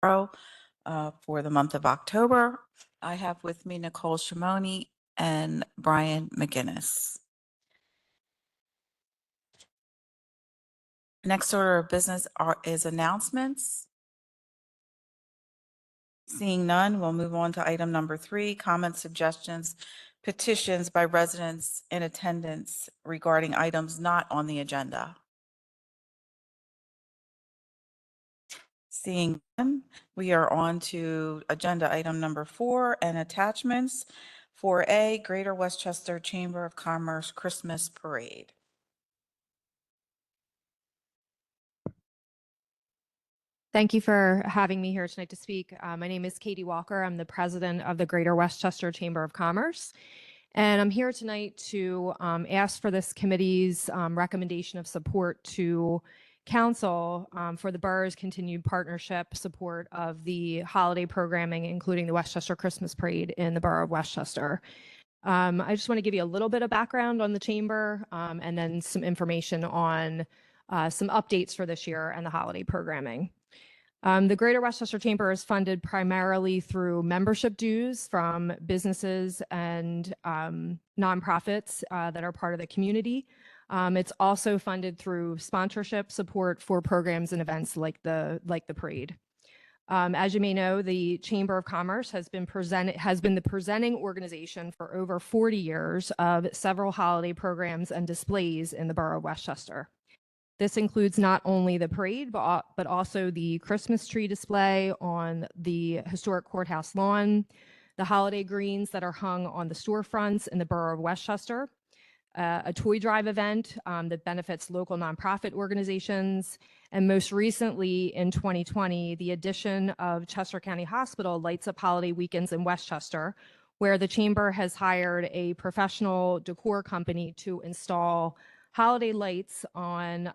Borough for the month of October. I have with me Nicole Shimoni and Brian McGinnis. Next order of business is announcements. Seeing none, we'll move on to item number 3, comments, suggestions, petitions by residents in attendance regarding items not on the agenda. Seeing none, we are on to agenda item number 4 and attachments. 4A, Greater Westchester Chamber of Commerce Christmas Parade. Thank you for having me here tonight to speak. My name is Katie Walker. I'm the president of the Greater Westchester Chamber of Commerce. And I'm here tonight to ask for this committee's recommendation of support to council for the borough's continued partnership support of the holiday programming, including the Westchester Christmas Parade in the borough of Westchester. I just want to give you a little bit of background on the chamber and then some information on some updates for this year and the holiday programming. The Greater Westchester Chamber is funded primarily through membership dues from businesses and nonprofits that are part of the community. It's also funded through sponsorship support for programs and events like the parade. As you may know, the Chamber of Commerce has been the presenting organization for over 40 years of several holiday programs and displays in the borough of Westchester. This includes not only the parade, but also the Christmas tree display on the historic courthouse lawn, the holiday greens that are hung on the storefronts in the borough of Westchester, a toy drive event that benefits local nonprofit organizations, and most recently in 2020, the addition of Chester County Hospital lights up holiday weekends in Westchester, where the chamber has hired a professional decor company to install holiday lights on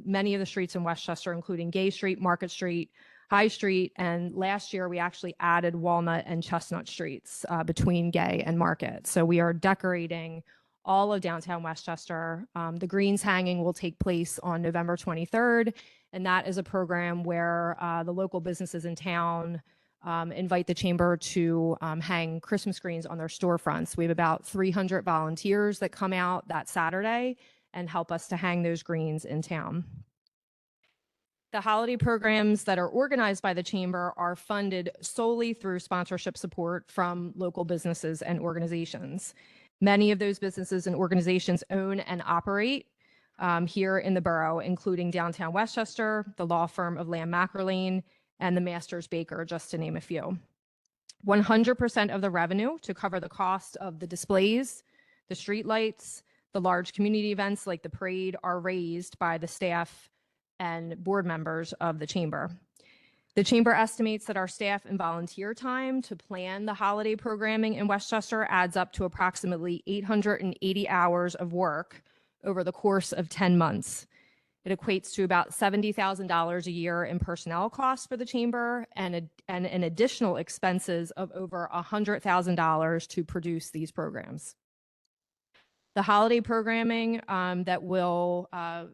many of the streets in Westchester, including Gay Street, Market Street, High Street, and last year we actually added Walnut and Chestnut Streets between Gay and Market. So we are decorating all of downtown Westchester. The greens hanging will take place on November 23rd, and that is a program where the local businesses in town invite the chamber to hang Christmas greens on their storefronts. We have about 300 volunteers that come out that Saturday and help us to hang those greens in town. The holiday programs that are organized by the chamber are funded solely through sponsorship support from local businesses and organizations. Many of those businesses and organizations own and operate here in the borough, including downtown Westchester, the law firm of Lamb McErlane, and the Masters Baker, just to name a few. 100% of the revenue to cover the cost of the displays, the street lights, the large community events like the parade are raised by the staff and board members of the chamber. The chamber estimates that our staff and volunteer time to plan the holiday programming in Westchester adds up to approximately 880 hours of work over the course of 10 months. It equates to about $70,000 a year in personnel costs for the chamber and an additional expenses of over $100,000 to produce these programs. The holiday programming that will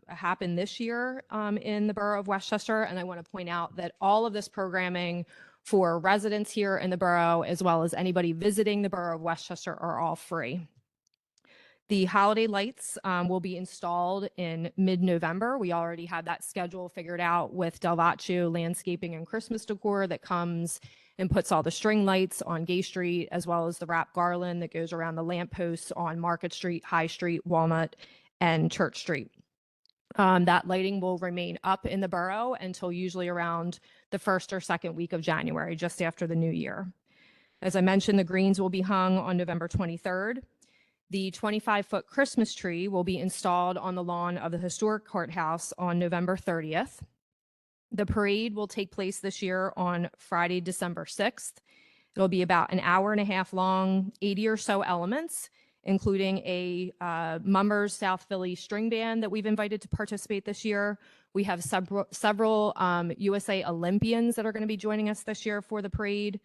happen this year in the borough of Westchester, and I want to point out that all of this programming for residents here in the borough, as well as anybody visiting the borough of Westchester, are all free. The holiday lights will be installed in mid-November. We already have that schedule figured out with Delvaccio Landscaping and Christmas Decor that comes and puts all the string lights on Gay Street, as well as the wrap garland that goes around the lampposts on Market Street, High Street, Walnut, and Church Street. That lighting will remain up in the borough until usually around the first or second week of January, just after the new year. As I mentioned, the greens will be hung on November 23rd. The 25-foot Christmas tree will be installed on the lawn of the historic courthouse on November 30th. The parade will take place this year on Friday, December 6th. It'll be about an hour and a half long, 80 or so elements, including a Mummers South Philly string band that we've invited to participate this year. We have several USA Olympians that are going to be joining us this year for the parade,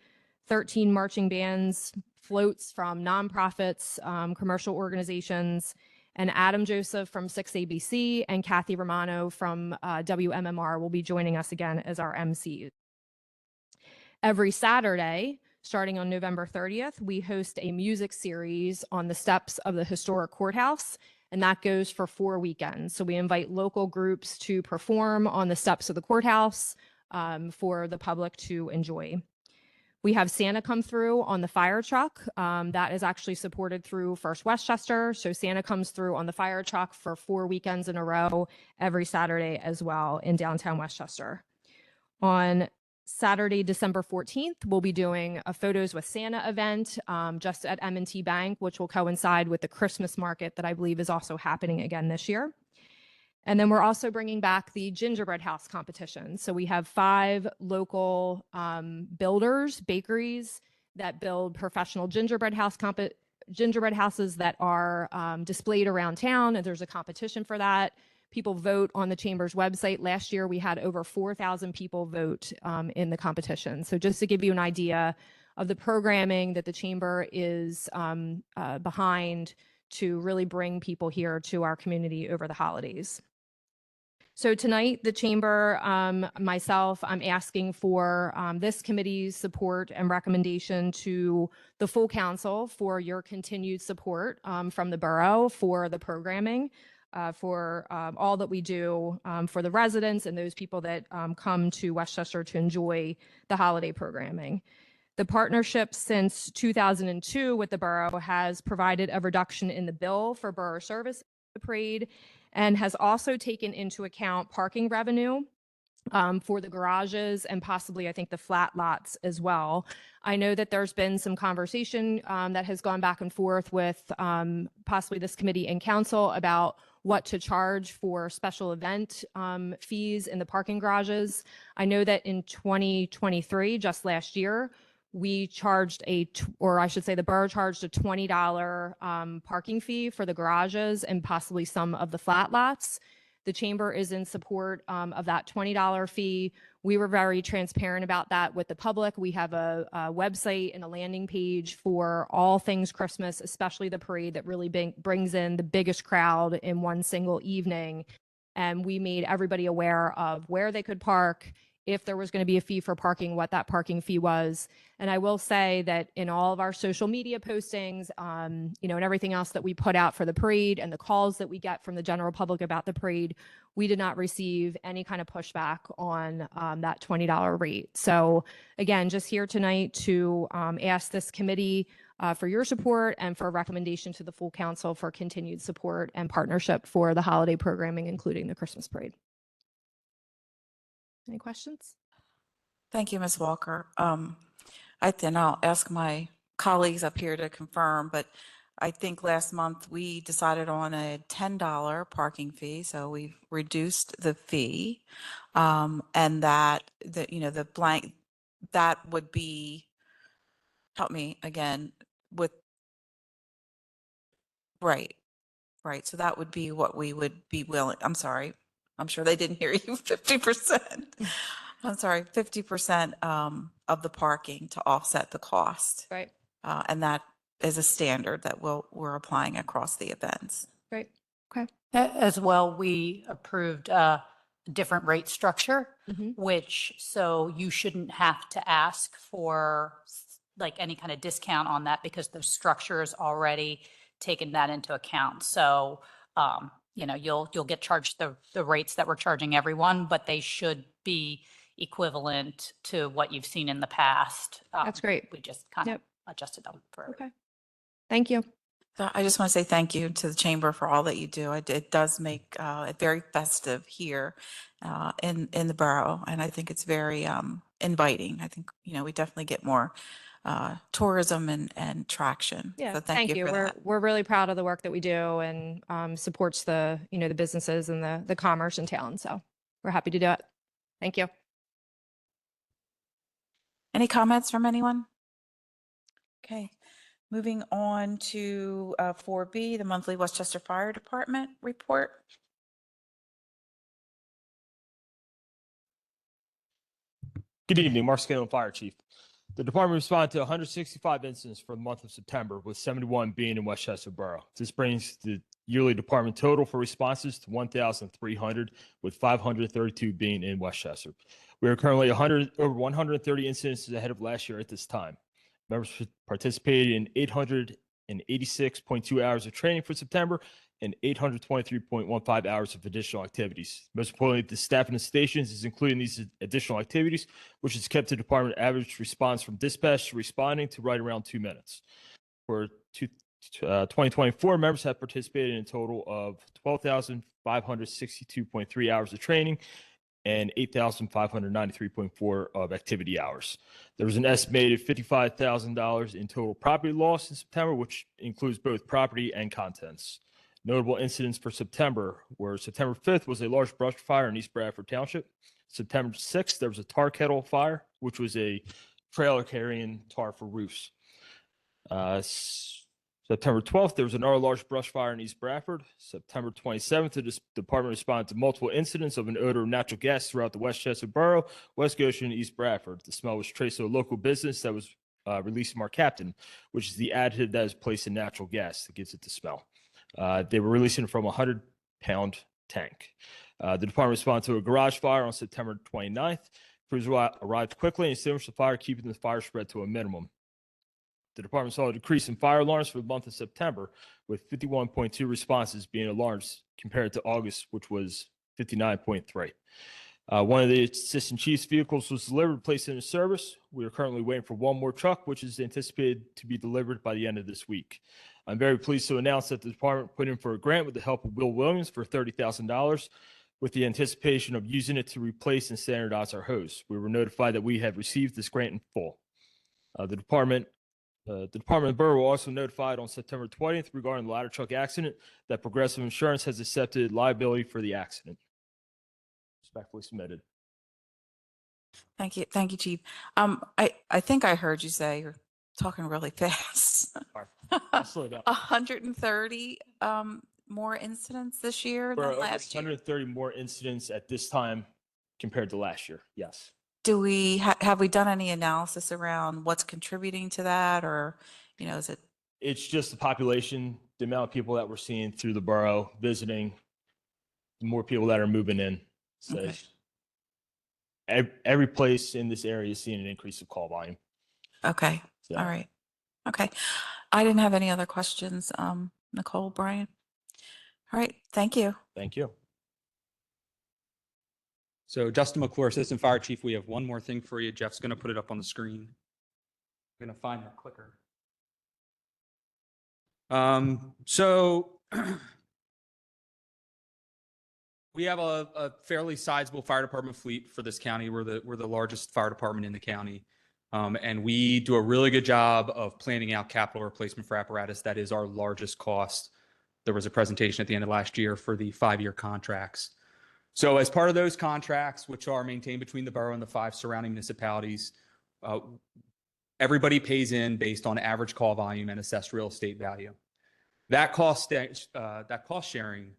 13 marching bands, floats from nonprofits, commercial organizations, and Adam Joseph from 6ABC and Kathy Romano from WMMR will be joining us again as our MCs. Every Saturday, starting on November 30th, we host a music series on the steps of the historic courthouse, and that goes for 4 weekends. So we invite local groups to perform on the steps of the courthouse for the public to enjoy. We have Santa come through on the fire truck. That is actually supported through First Westchester. So Santa comes through on the fire truck for 4 weekends in a row, every Saturday as well in downtown Westchester. On Saturday, December 14th, we'll be doing a Photos with Santa event just at M&T Bank, which will coincide with the Christmas market that I believe is also happening again this year. And then we're also bringing back the gingerbread house competition. So we have 5 local builders, bakeries that build professional gingerbread houses that are displayed around town, and there's a competition for that. People vote on the Chamber's website. Last year, we had over 4,000 people vote in the competition. So just to give you an idea of the programming that the Chamber is behind to really bring people here to our community over the holidays. So tonight, the Chamber, myself, I'm asking for this committee's support and recommendation to the full council for your continued support from the borough for the programming, for all that we do for the residents and those people that come to Westchester to enjoy the holiday programming. The partnership since 2002 with the borough has provided a reduction in the bill for borough service the parade, and has also taken into account parking revenue for the garages and possibly, I think, the flat lots as well. I know that there's been some conversation that has gone back and forth with possibly this committee and council about what to charge for special event fees in the parking garages. I know that in 2023, just last year, we charged or I should say the borough charged a $20 parking fee for the garages and possibly some of the flat lots. The Chamber is in support of that $20 fee. We were very transparent about that with the public. We have a website and a landing page for all things Christmas, especially the parade that really brings in the biggest crowd in one single evening. And we made everybody aware of where they could park, if there was going to be a fee for parking, what that parking fee was. And I will say that in all of our social media postings, and everything else that we put out for the parade and the calls that we get from the general public about the parade, we did not receive any kind of pushback on that $20 rate. So again, just here tonight to ask this committee for your support and for a recommendation to the full council for continued support and partnership for the holiday programming, including the Christmas parade. Any questions? Thank you, Ms. Walker. Then I'll ask my colleagues up here to confirm, but I think last month we decided on a $10 parking fee, so we've reduced the fee, and that the blank that would be, help me again with, right. So that would be what we would be willing. I'm sorry. I'm sure they didn't hear you. 50%. I'm sorry, 50% of the parking to offset the cost. Right. And that is a standard that we're applying across the events. Right. Okay. As well, we approved a different rate structure, which, so you shouldn't have to ask for like any kind of discount on that because the structure has already taken that into account. So, you'll get charged the rates that we're charging everyone, but they should be equivalent to what you've seen in the past. That's great. We just kind of adjusted them for. Okay. Thank you. So I just want to say thank you to the Chamber for all that you do. It does make it very festive here in the borough, and I think it's very inviting. I think we definitely get more tourism and traction. Yeah, so thank you for that. We're really proud of the work that we do and supports the the businesses and the commerce in town. So we're happy to do it. Thank you. Any comments from anyone? Okay, moving on to 4B, the monthly Westchester Fire Department report. Good evening, Mark Scanlon, Fire Chief. The department responded to 165 incidents for the month of September, with 71 being in Westchester Borough. This brings the yearly department total for responses to 1,300, with 532 being in Westchester. We are currently over 130 incidents ahead of last year at this time. Members participated in 886.2 hours of training for September and 823.15 hours of additional activities. Most importantly, the staff in the stations is including these additional activities, which has kept the department average response from dispatch to responding to right around 2 minutes. For 2024, members have participated in a total of 12,562.3 hours of training and 8,593.4 of activity hours. There was an estimated $55,000 in total property loss in September, which includes both property and contents. Notable incidents for September were September 5th was a large brush fire in East Bradford Township. September 6th, there was a tar kettle fire, which was a trailer carrying tar for roofs. September 12th, there was another large brush fire in East Bradford. September 27th, the department responded to multiple incidents of an odor of natural gas throughout the Westchester Borough, West Goshen, and East Bradford. The smell was traced to a local business that was released from our captain, which is the additive that is placed in natural gas that gives it the smell. They were releasing from a 100-pound tank. The department responded to a garage fire on September 29th. Crews arrived quickly and extinguished the fire, keeping the fire spread to a minimum. The department saw a decrease in fire alarms for the month of September, with 51.2 responses being alarms compared to August, which was 59.3. One of the assistant chief's vehicles was delivered, placed into service. We are currently waiting for one more truck, which is anticipated to be delivered by the end of this week. I'm very pleased to announce that the department put in for a grant with the help of Will Williams for $30,000 with the anticipation of using it to replace and standardize our hose. We were notified that we had received this grant in full. The Department of Borough was also notified on September 20th regarding the ladder truck accident that Progressive Insurance has accepted liability for the accident. Respectfully submitted. Thank you. Thank you, Chief. I think I heard you say you're talking really fast. I'll slow down. 130 more incidents this year There are than over last year. 130 more incidents at this time compared to last year. Yes. Do we have we done any analysis around what's contributing to that, or is it? It's just the population, the amount of people that we're seeing through the borough visiting, the more people that are moving in. So Okay. every place in this area is seeing an increase of call volume. Okay. So, All right. Okay. I didn't have any other questions. Nicole, Brian. All right. Thank you. Thank you. So Justin McClure, Assistant Fire Chief, we have one more thing for you. Jeff's going to put it up on the screen. I'm going to find that clicker. We have a fairly sizable fire department fleet for this county. We're the largest fire department in the county. And we do a really good job of planning out capital replacement for apparatus. That is our largest cost. There was a presentation at the end of last year for the 5-year contracts. So as part of those contracts, which are maintained between the borough and the 5 surrounding municipalities, everybody pays in based on average call volume and assessed real estate value. That cost sharing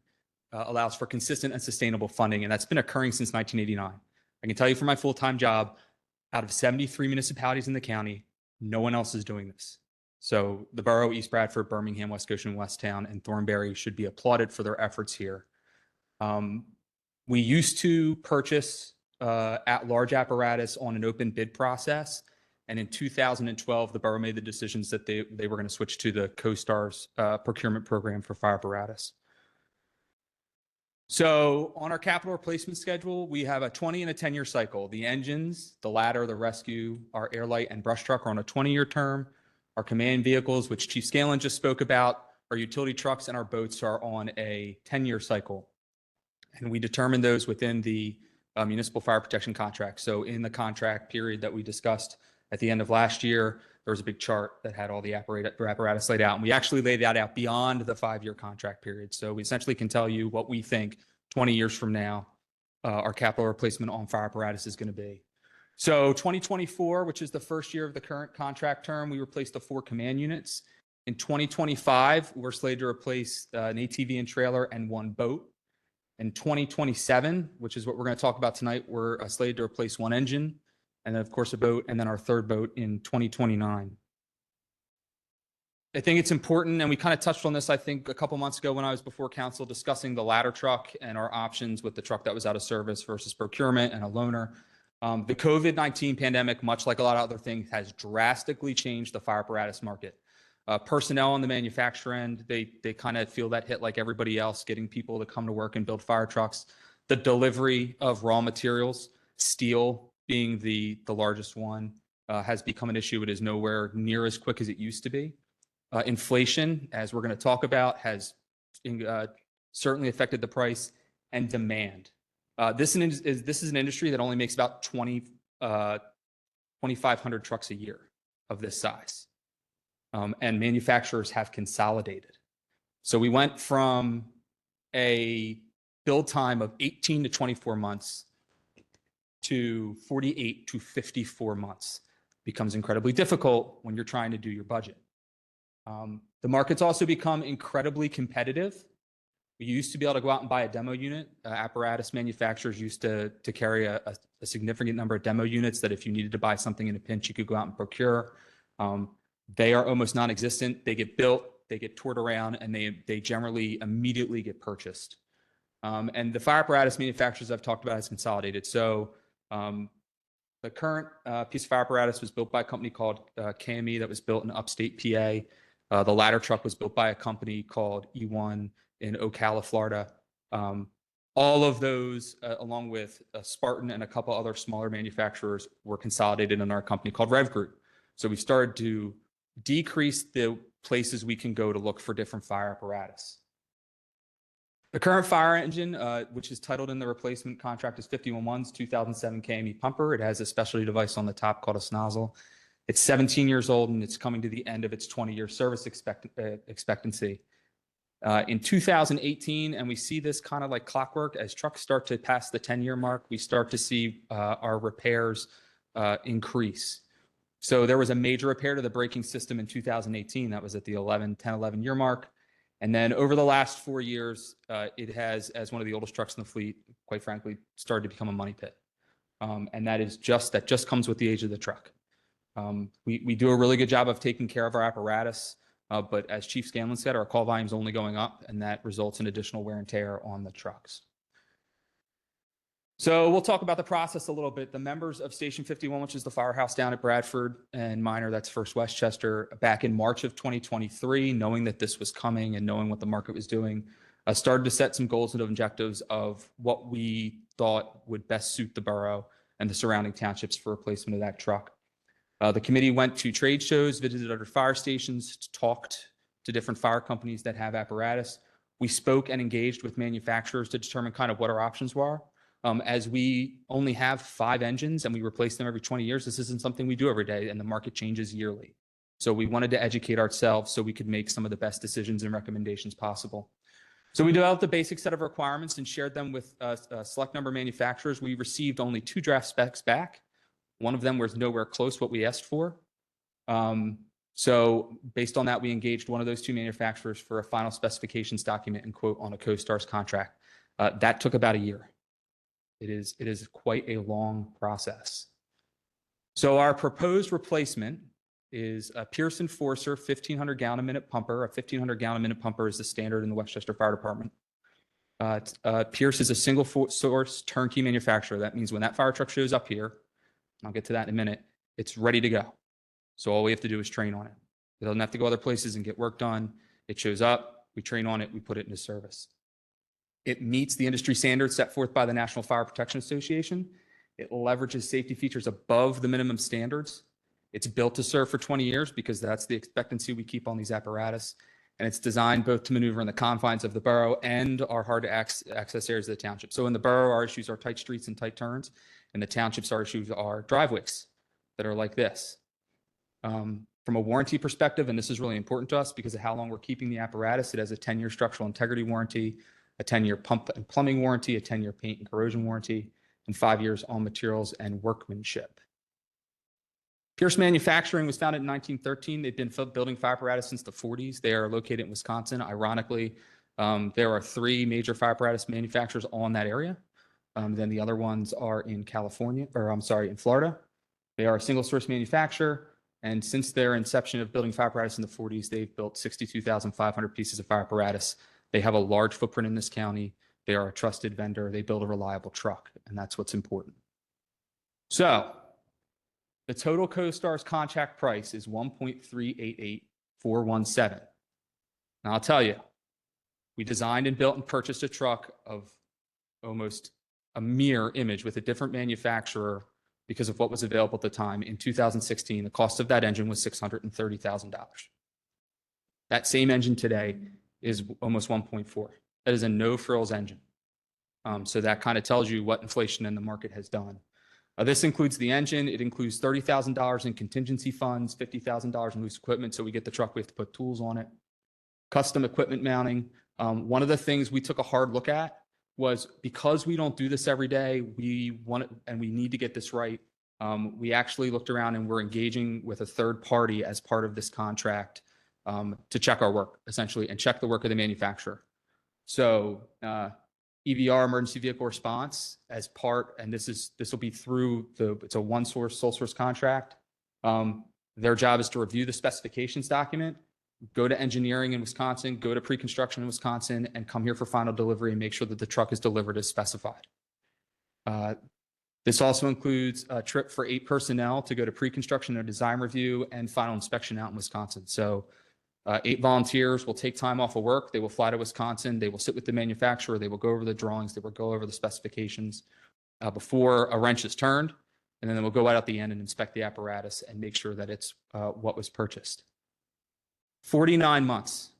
allows for consistent and sustainable funding, and that's been occurring since 1989. I can tell you from my full-time job, out of 73 municipalities in the county, no one else is doing this. So the borough, East Bradford, Birmingham, West Goshen, Westtown, and Thornberry should be applauded for their efforts here. We used to purchase at-large apparatus on an open bid process. And in 2012, the borough made the decisions that they were going to switch to the CoStar's procurement program for fire apparatus. So on our capital replacement schedule, we have a 20 and a 10-year cycle. The engines, the ladder, the rescue, our air light and brush truck are on a 20-year term. Our command vehicles, which Chief Scanlon just spoke about, our utility trucks and our boats are on a 10-year cycle. And we determine those within the municipal fire protection contract. So in the contract period that we discussed at the end of last year, there was a big chart that had all the apparatus laid out. And we actually laid that out beyond the 5-year contract period. So we essentially can tell you what we think 20 years from now, our capital replacement on fire apparatus is going to be. So 2024, which is the first year of the current contract term, we replaced the 4 command units. In 2025, we're slated to replace an ATV and trailer and 1 boat. In 2027, which is what we're going to talk about tonight, we're slated to replace 1 engine, and then of course a boat, and then our 3rd boat in 2029. I think it's important, and we kind of touched on this, I think, a couple months ago when I was before council discussing the ladder truck and our options with the truck that was out of service versus procurement and a loaner. The COVID-19 pandemic, much like a lot of other things, has drastically changed the fire apparatus market. Personnel on the manufacturer end, they kind of feel that hit like everybody else, getting people to come to work and build fire trucks. The delivery of raw materials, steel being the largest one, has become an issue. It is nowhere near as quick as it used to be. Inflation, as we're going to talk about, has certainly affected the price and demand. This is an industry that only makes about 2,500 trucks a year of this size. And manufacturers have consolidated. So we went from a build time of 18 to 24 months to 48 to 54 months. Becomes incredibly difficult when you're trying to do your budget. The market's also become incredibly competitive. We used to be able to go out and buy a demo unit. Apparatus manufacturers used to carry a significant number of demo units that if you needed to buy something in a pinch, you could go out and procure. They are almost non-existent. They get built, they get toured around, and they generally immediately get purchased. And the fire apparatus manufacturers I've talked about has consolidated. So the current piece of fire apparatus was built by a company called KME that was built in upstate PA. The ladder truck was built by a company called E1 in Ocala, Florida. All of those, along with Spartan and a couple other smaller manufacturers, were consolidated in our company called Rev Group. So we started to decrease the places we can go to look for different fire apparatus. The current fire engine, which is titled in the replacement contract as 511's 2007 KME pumper. It has a specialty device on the top called a snozzle. It's 17 years old and it's coming to the end of its 20-year service expectancy. In 2018, and we see this kind of like clockwork, as trucks start to pass the 10-year mark, we start to see our repairs increase. So there was a major repair to the braking system in 2018. That was at the 10-11 year mark. And then over the last 4 years, it has, as one of the oldest trucks in the fleet, quite frankly, started to become a money pit. And that just comes with the age of the truck. We do a really good job of taking care of our apparatus, but as Chief Scanlon said, our call volume is only going up, and that results in additional wear and tear on the trucks. So we'll talk about the process a little bit. The members of Station 51, which is the firehouse down at Bradford, and Minor, that's First Westchester, back in March of 2023, knowing that this was coming and knowing what the market was doing, started to set some goals and objectives of what we thought would best suit the borough and the surrounding townships for replacement of that truck. The committee went to trade shows, visited other fire stations, talked to different fire companies that have apparatus. We spoke and engaged with manufacturers to determine kind of what our options were. As we only have 5 engines and we replace them every 20 years, this isn't something we do every day, and the market changes yearly. So we wanted to educate ourselves so we could make some of the best decisions and recommendations possible. So we developed a basic set of requirements and shared them with a select number of manufacturers. We received only 2 draft specs back. One of them was nowhere close what we asked for. So based on that, we engaged one of those 2 manufacturers for a final specifications document and quote on a CoStarz contract. That took about a year. It is quite a long process. So our proposed replacement is a Pierce Enforcer 1,500 gallon a minute pumper. A 1,500 gallon a minute pumper is the standard in the Westchester Fire Department. Pierce is a single source turnkey manufacturer. That means when that fire truck shows up here, I'll get to that in a minute, it's ready to go. So all we have to do is train on it. It doesn't have to go other places and get work done. It shows up, we train on it, we put it into service. It meets the industry standards set forth by the National Fire Protection Association. It leverages safety features above the minimum standards. It's built to serve for 20 years because that's the expectancy we keep on these apparatus. And it's designed both to maneuver in the confines of the borough and our hard to access areas of the township. So in the borough, our issues are tight streets and tight turns. And the townships, our issues are driveways that are like this. From a warranty perspective, and this is really important to us because of how long we're keeping the apparatus, it has a 10-year structural integrity warranty, a 10-year pump and plumbing warranty, a 10-year paint and corrosion warranty, and 5 years on materials and workmanship. Pierce Manufacturing was founded in 1913. They've been building fire apparatus since the 40s. They are located in Wisconsin. Ironically, there are 3 major fire apparatus manufacturers on that area. Then the other ones are in in Florida. They are a single source manufacturer. And since their inception of building fire apparatus in the 40s, they've built 62,500 pieces of fire apparatus. They have a large footprint in this county. They are a trusted vendor. They build a reliable truck, and that's what's important. So the total CoStar's contract price is 1.388417. Now I'll tell you, we designed and built and purchased a truck of almost a mirror image with a different manufacturer because of what was available at the time. In 2016, the cost of that engine was $630,000. That same engine today is almost 1.4. That is a no-frills engine. So that kind of tells you what inflation in the market has done. This includes the engine. It includes $30,000 in contingency funds, $50,000 in loose equipment. So we get the truck, we have to put tools on it. Custom equipment mounting. One of the things we took a hard look at was, because we don't do this every day, we want it, and we need to get this right. We actually looked around and we're engaging with a third party as part of this contract to check our work, essentially, and check the work of the manufacturer. So EVR, emergency vehicle response, as part, and this will be through it's a one source, sole source contract. Their job is to review the specifications document, go to engineering in Wisconsin, go to pre-construction in Wisconsin, and come here for final delivery and make sure that the truck is delivered as specified. This also includes a trip for 8 personnel to go to pre-construction or design review and final inspection out in Wisconsin. So 8 volunteers will take time off of work. They will fly to Wisconsin. They will sit with the manufacturer. They will go over the drawings. They will go over the specifications before a wrench is turned. And then they will go out at the end and inspect the apparatus and make sure that it's what was purchased. 49 months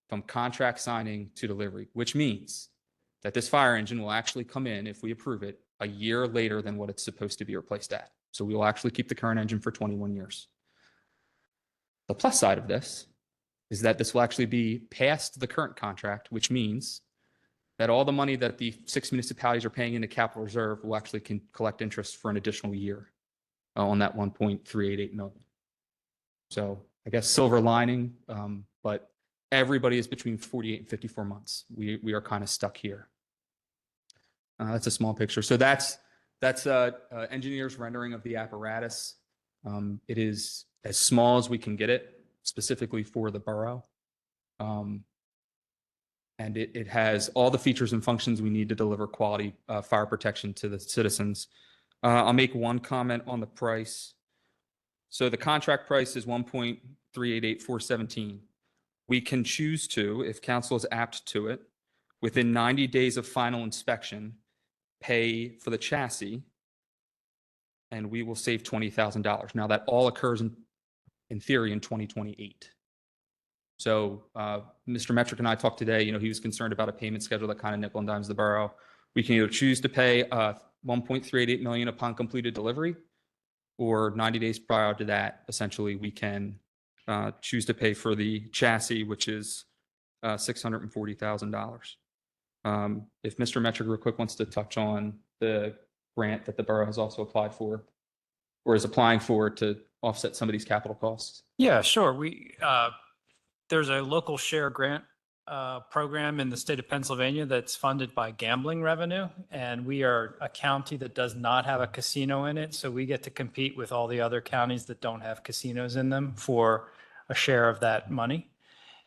from contract signing to delivery, which means that this fire engine will actually come in, if we approve it, a year later than what it's supposed to be replaced at. So we will actually keep the current engine for 21 years. The plus side of this is that this will actually be past the current contract, which means that all the money that the 6 municipalities are paying into capital reserve will actually collect interest for an additional year on that 1.388 million. So I guess silver lining, but everybody is between 48 and 54 months. We are kind of stuck here. That's a small picture. So that's engineers' rendering of the apparatus. It is as small as we can get it, specifically for the borough. And it has all the features and functions we need to deliver quality fire protection to the citizens. I'll make one comment on the price. So the contract price is 1.388417. We can choose to, if council is apt to it, within 90 days of final inspection, pay for the chassis, and we will save $20,000. Now that all occurs in theory in 2028. So Mr. Metrick and I talked today, he was concerned about a payment schedule that kind of nickel and dimes the borough. We can either choose to pay $1.388 million upon completed delivery, or 90 days prior to that, essentially, we can choose to pay for the chassis, which is $640,000. If Mr. Metrick real quick wants to touch on the grant that the borough has also applied for, or is applying for, to offset some of these capital costs. Yeah, sure. There's a local share grant program in the state of Pennsylvania that's funded by gambling revenue, and we are a county that does not have a casino in it, so we get to compete with all the other counties that don't have casinos in them for a share of that money.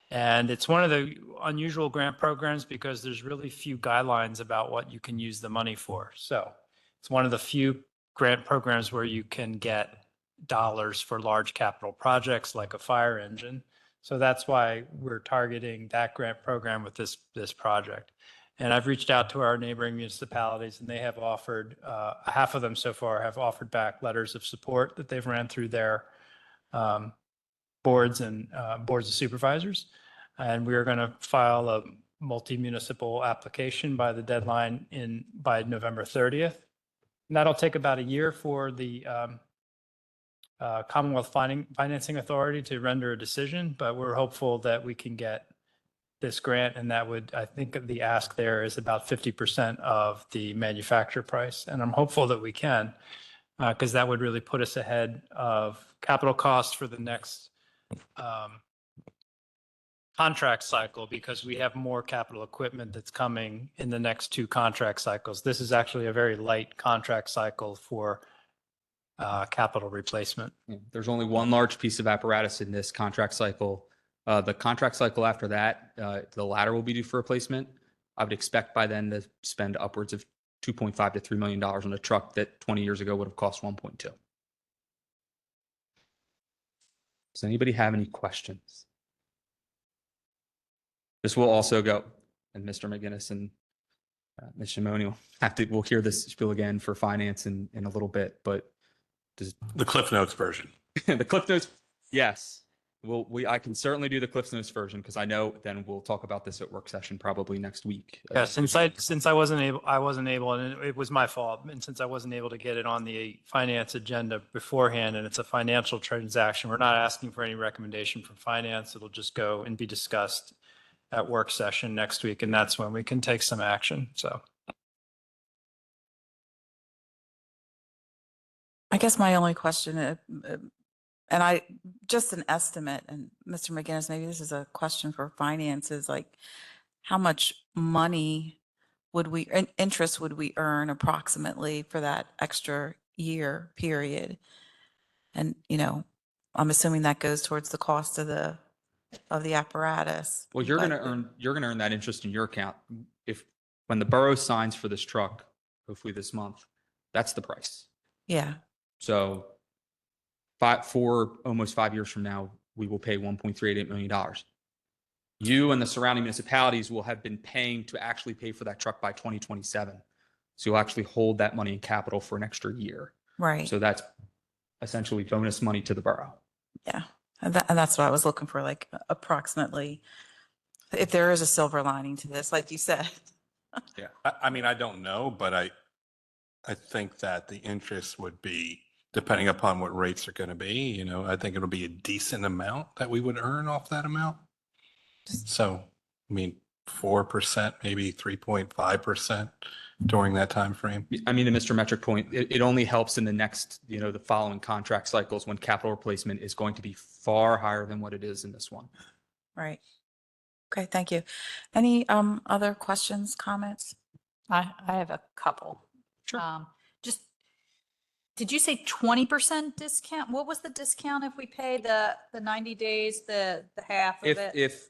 And it's one of the unusual grant programs because there's really few guidelines about what you can use the money for. So it's one of the few grant programs where you can get dollars for large capital projects like a fire engine. So that's why we're targeting that grant program with this project. And I've reached out to our neighboring municipalities, and they have offered, half of them so far have offered back letters of support that they've ran through their boards and boards of supervisors. And we are going to file a multi-municipal application by the deadline by November 30th. And that'll take about a year for the Commonwealth Financing Authority to render a decision, but we're hopeful that we can get this grant, and that would, I think the ask there is about 50% of the manufacturer price. And I'm hopeful that we can, because that would really put us ahead of capital costs for the next contract cycle, because we have more capital equipment that's coming in the next 2 contract cycles. This is actually a very light contract cycle for capital replacement. There's only one large piece of apparatus in this contract cycle. The contract cycle after that, the ladder will be due for replacement. I would expect by then to spend upwards of $2.5 to $3 million on a truck that 20 years ago would have cost 1.2. Does anybody have any questions? This will also go, and Mr. McGinnis and Ms. Shimoni will we'll hear this spiel again for finance in a little bit, but The Cliff Notes version. the Cliff Notes, yes. I can certainly do the Cliff Notes version because I know then we'll talk about this at work session probably next week. Yeah, since I wasn't able, and it was my fault. And since I wasn't able to get it on the finance agenda beforehand, and it's a financial transaction, we're not asking for any recommendation from finance. It'll just go and be discussed at work session next week, and that's when we can take some action. So. I guess my only question, and just an estimate, and Mr. McGinnis, maybe this is a question for finance, is like, how much money interest would we earn approximately for that extra year period? And, I'm assuming that goes towards the cost of the apparatus. Well, you're but- going to earn that interest in your account. When the borough signs for this truck, hopefully this month, that's the price. Yeah, So almost 5 years from now, we will pay $1.38 million. You and the surrounding municipalities will have been paying to actually pay for that truck by 2027. So you'll actually hold that money in capital for an extra year. right. So that's essentially bonus money to the borough. Yeah. And that's what I was looking for, like approximately, if there is a silver lining to this, like you said. Yeah. I mean, I don't know, but I think that the interest would be, depending upon what rates are going to be, I think it'll be a decent amount that we would earn off that amount. So, I mean, 4%, maybe 3.5% during that time frame. I mean, to Mr. Metric point, it only helps in the next, the following contract cycles when capital replacement is going to be far higher than what it is in this one. Right. Okay, thank you. Any other questions, comments? I have a couple. Sure. Just, did you say 20% discount? What was the discount if we pay the 90 days, the half of it? If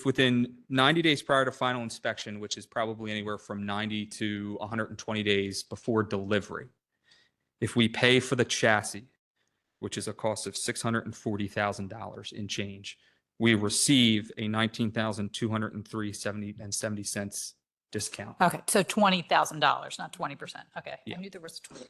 within 90 days prior to final inspection, which is probably anywhere from 90 to 120 days before delivery, if we pay for the chassis, which is a cost of $640,000 in change, we receive a $19,203.70 discount. Okay, so $20,000, not 20%. Okay, Yeah. I knew there was 20.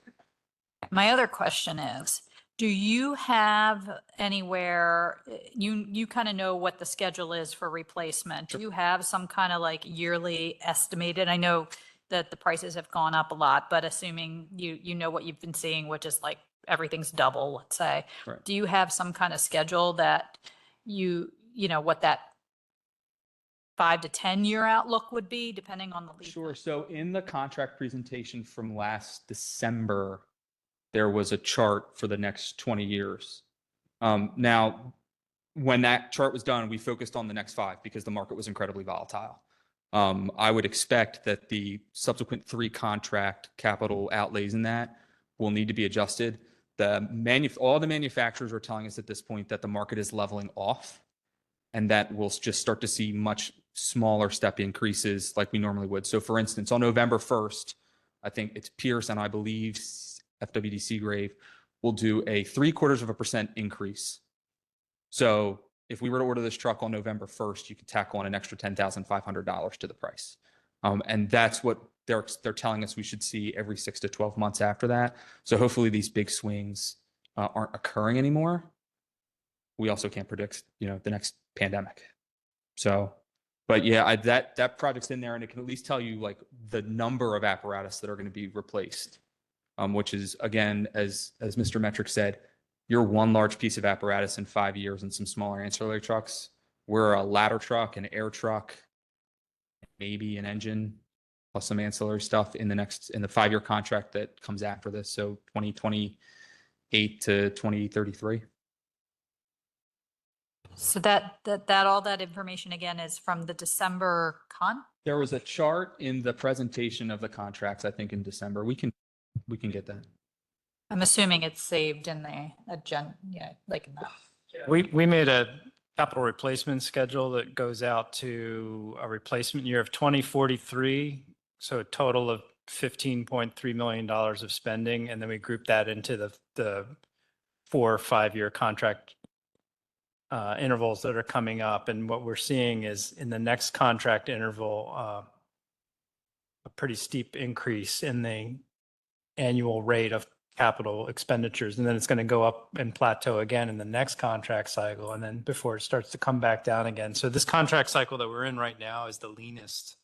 My other question is, do you have anywhere, you kind of know what the schedule is for replacement? Do you have some kind of like yearly estimated? I know that the prices have gone up a lot, but assuming you know what you've been seeing, which is like everything's double, let's say. Right. Do you have some kind of schedule that what that 5 to 10 year outlook would be, depending on the lead? Sure. So in the contract presentation from last December, there was a chart for the next 20 years. Now, when that chart was done, we focused on the next 5 because the market was incredibly volatile. I would expect that the subsequent 3 contract capital outlays in that will need to be adjusted. All the manufacturers are telling us at this point that the market is leveling off and that we'll just start to see much smaller step increases like we normally would. So for instance, on November 1st, I think it's Pierce and I believe FWD Seagrave will do a 0.75% increase. So if we were to order this truck on November 1st, you could tack on an extra $10,500 to the price. And that's what they're telling us we should see every 6 to 12 months after that. So hopefully these big swings aren't occurring anymore. We also can't predict, the next pandemic. So, but yeah, that project's in there, and it can at least tell you like the number of apparatus that are going to be replaced, which is, again, as Mr. Metric said, you're one large piece of apparatus in 5 years and some smaller ancillary trucks. We're a ladder truck, an air truck, maybe an engine, plus some ancillary stuff in the 5-year contract that comes after this. So 2028 to 2033. So that all that information again is from the December There was a chart in the presentation of the contracts, I think in December. We can get that. I'm assuming it's saved in the agenda, We made a capital replacement schedule that goes out to a replacement year of 2043. So a total of $15.3 million of spending, and then we grouped that into the 4 or 5 year contract intervals that are coming up. And what we're seeing is in the next contract interval, a pretty steep increase in the annual rate of capital expenditures. And then it's going to go up and plateau again in the next contract cycle, and then before it starts to come back down again. So this contract cycle that we're in right now is the leanest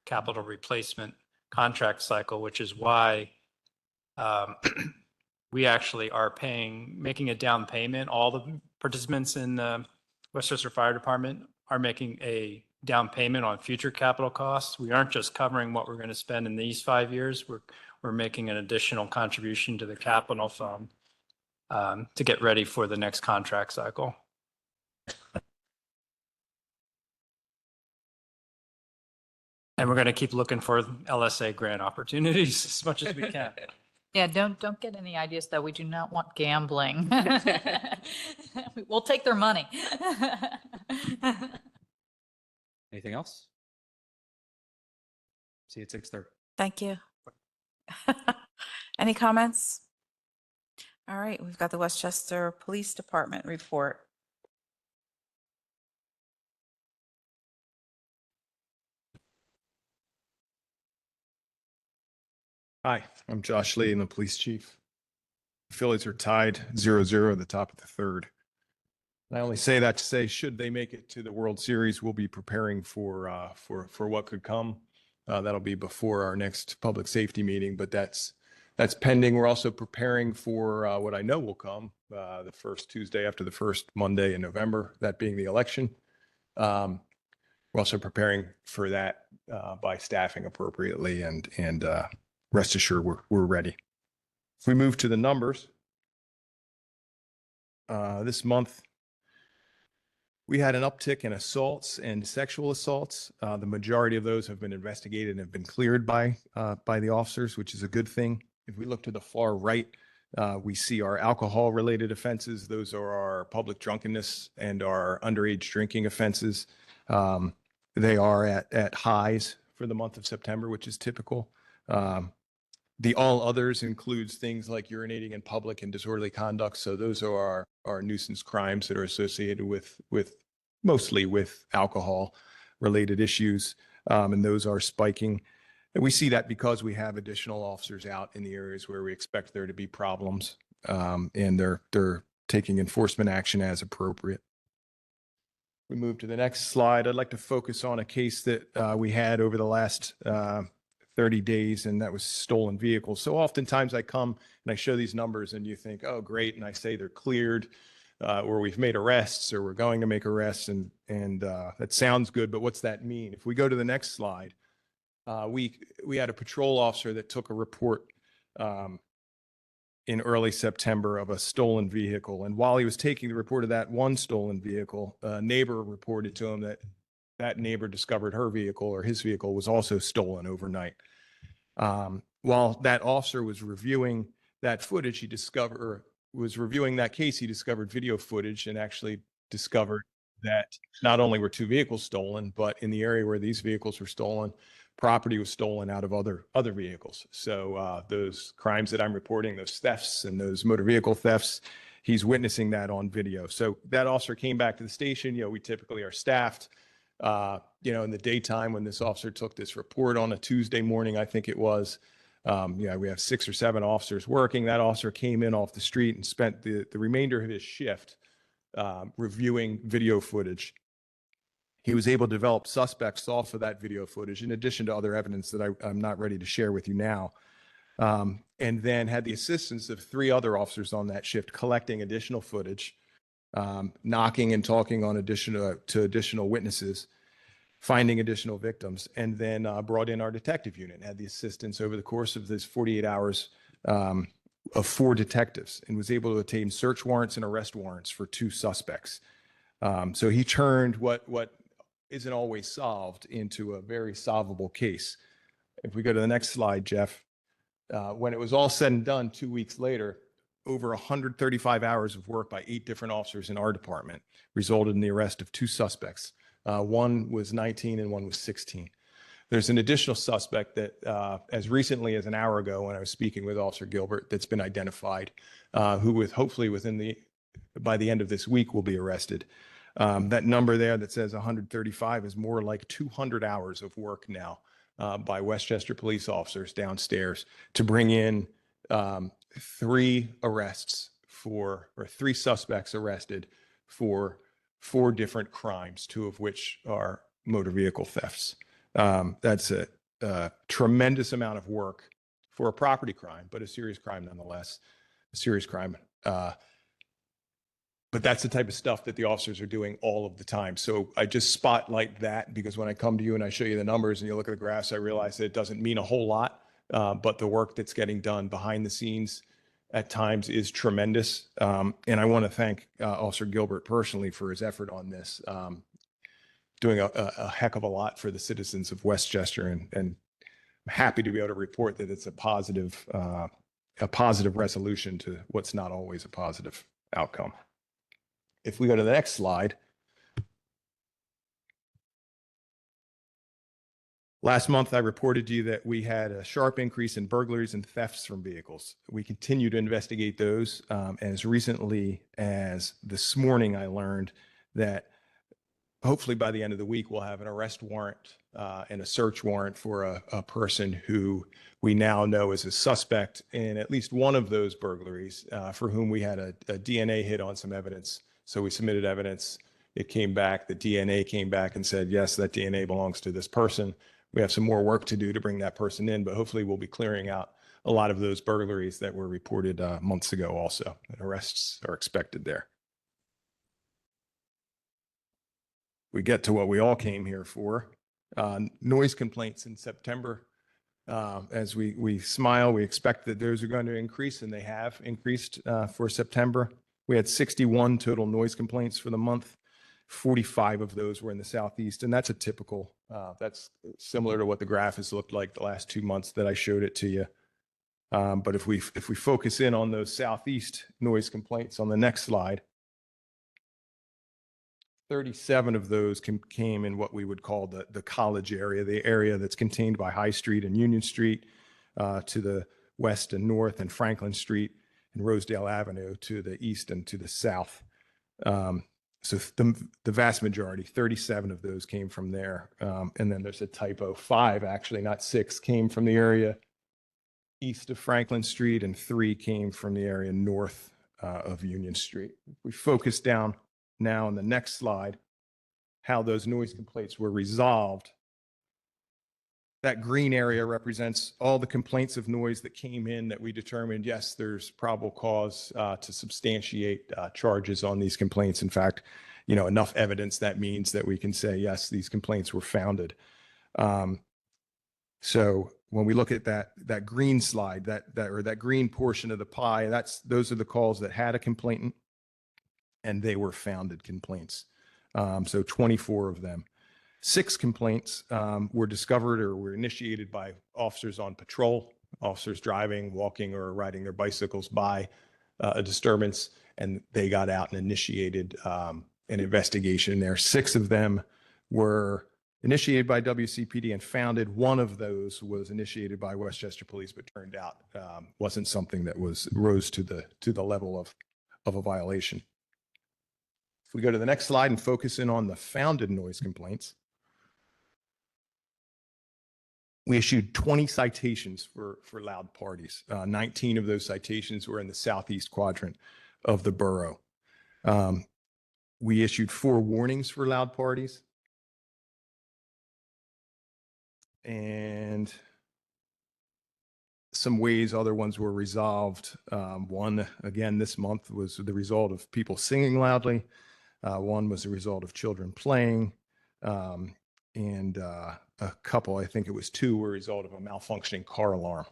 capital replacement contract cycle, which is why we actually are making a down payment. All the participants in the Westchester Fire Department are making a down payment on future capital costs. We aren't just covering what we're going to spend in these 5 years. We're making an additional contribution to the capital fund to get ready for the next contract cycle. And we're going to keep looking for LSA grant opportunities as much as we can. Yeah, don't get any ideas though. We do not want gambling. We'll take their money. Anything else? See you at 6:30. Thank you. Any comments? All right, we've got the Westchester Police Department report. Hi, I'm Josh Lee, and the police chief. The Phillies are tied 0-0 at the top of the third. And I only say that to say, should they make it to the World Series, we'll be preparing for what could come. That'll be before our next public safety meeting, but that's pending. We're also preparing for what I know will come the first Tuesday after the first Monday in November, that being the election. We're also preparing for that by staffing appropriately, and rest assured we're ready. If we move to the numbers, this month we had an uptick in assaults and sexual assaults. The majority of those have been investigated and have been cleared by the officers, which is a good thing. If we look to the far right, we see our alcohol-related offenses. Those are our public drunkenness and our underage drinking offenses. They are at highs for the month of September, which is typical. The all others includes things like urinating in public and disorderly conduct. So those are our nuisance crimes that are associated with mostly with alcohol related issues. And those are spiking. And we see that because we have additional officers out in the areas where we expect there to be problems. And they're taking enforcement action as appropriate. We move to the next slide. I'd like to focus on a case that we had over the last 30 days, and that was stolen vehicles. So oftentimes I come and I show these numbers and you think, oh, great. And I say they're cleared, or we've made arrests, or we're going to make arrests. And that sounds good, but what's that mean? If we go to the next slide, we had a patrol officer that took a report in early September of a stolen vehicle. And while he was taking the report of that one stolen vehicle, a neighbor reported to him that neighbor discovered her vehicle, or his vehicle, was also stolen overnight. While that officer was reviewing that footage, he discovered video footage and actually discovered that not only were 2 vehicles stolen, but in the area where these vehicles were stolen, property was stolen out of other vehicles. So those crimes that I'm reporting, those thefts and those motor vehicle thefts, he's witnessing that on video. So that officer came back to the station. We typically are staffed in the daytime. When this officer took this report on a Tuesday morning, I think it was, we have 6 or 7 officers working. That officer came in off the street and spent the remainder of his shift reviewing video footage. He was able to develop suspects off of that video footage, in addition to other evidence that I'm not ready to share with you now. And then had the assistance of 3 other officers on that shift collecting additional footage, knocking and talking on additional witnesses, finding additional victims, and then brought in our detective unit, had the assistance over the course of this 48 hours of 4 detectives, and was able to obtain search warrants and arrest warrants for 2 suspects. So he turned what isn't always solved into a very solvable case. If we go to the next slide, Jeff, when it was all said and done 2 weeks later, over 135 hours of work by 8 different officers in our department resulted in the arrest of 2 suspects. One was 19 and one was 16. There's an additional suspect that, as recently as an hour ago, when I was speaking with Officer Gilbert, that's been identified, who with hopefully by the end of this week will be arrested. That number there that says 135 is more like 200 hours of work now by Westchester police officers downstairs to bring in three suspects arrested for 4 different crimes, 2 of which are motor vehicle thefts. That's a tremendous amount of work for a property crime, but a serious crime nonetheless. A serious crime. But that's the type of stuff that the officers are doing all of the time. So I just spotlight that because when I come to you and I show you the numbers and you look at the graphs, I realize that it doesn't mean a whole lot, but the work that's getting done behind the scenes at times is tremendous. And I want to thank Officer Gilbert personally for his effort on this, doing a heck of a lot for the citizens of Westchester, and I'm happy to be able to report that it's a positive resolution to what's not always a positive outcome. If we go to the next slide. Last month, I reported to you that we had a sharp increase in burglaries and thefts from vehicles. We continue to investigate those. As recently as this morning, I learned that hopefully by the end of the week, we'll have an arrest warrant and a search warrant for a person who we now know is a suspect in at least one of those burglaries, for whom we had a DNA hit on some evidence. So we submitted evidence. It came back. The DNA came back and said, yes, that DNA belongs to this person. We have some more work to do to bring that person in, but hopefully we'll be clearing out a lot of those burglaries that were reported months ago also. And arrests are expected there. We get to what we all came here for, noise complaints in September. As we smile, we expect that those are going to increase, and they have increased for September. We had 61 total noise complaints for the month. 45 of those were in the Southeast, and that's a typical, that's similar to what the graph has looked like the last 2 months that I showed it to you. But if we focus in on those Southeast noise complaints on the next slide, 37 of those came in what we would call the college area, the area that's contained by High Street and Union Street to the west and north, and Franklin Street and Rosedale Avenue to the east and to the south. So the vast majority, 37 of those came from there. And then there's a typo, 5 actually, not 6, came from the area east of Franklin Street, and 3 came from the area north of Union Street. We focus down now on the next slide, how those noise complaints were resolved. That green area represents all the complaints of noise that came in that we determined, yes, there's probable cause to substantiate charges on these complaints. In fact, enough evidence that means that we can say, yes, these complaints were founded. So when we look at that green slide, that green portion of the pie, those are the calls that had a complainant, and they were founded complaints. So 24 of them. 6 complaints were discovered or were initiated by officers on patrol, officers driving, walking, or riding their bicycles by a disturbance, and they got out and initiated an investigation there. 6 of them were initiated by WCPD and founded. 1 of those was initiated by Westchester Police, but turned out wasn't something that rose to the level of a violation. If we go to the next slide and focus in on the founded noise complaints, we issued 20 citations for loud parties. 19 of those citations were in the southeast quadrant of the borough. We issued 4 warnings for loud parties. And some ways other ones were resolved. One, again, this month was the result of people singing loudly. One was the result of children playing. And a couple, I think it was 2, were a result of a malfunctioning car alarm.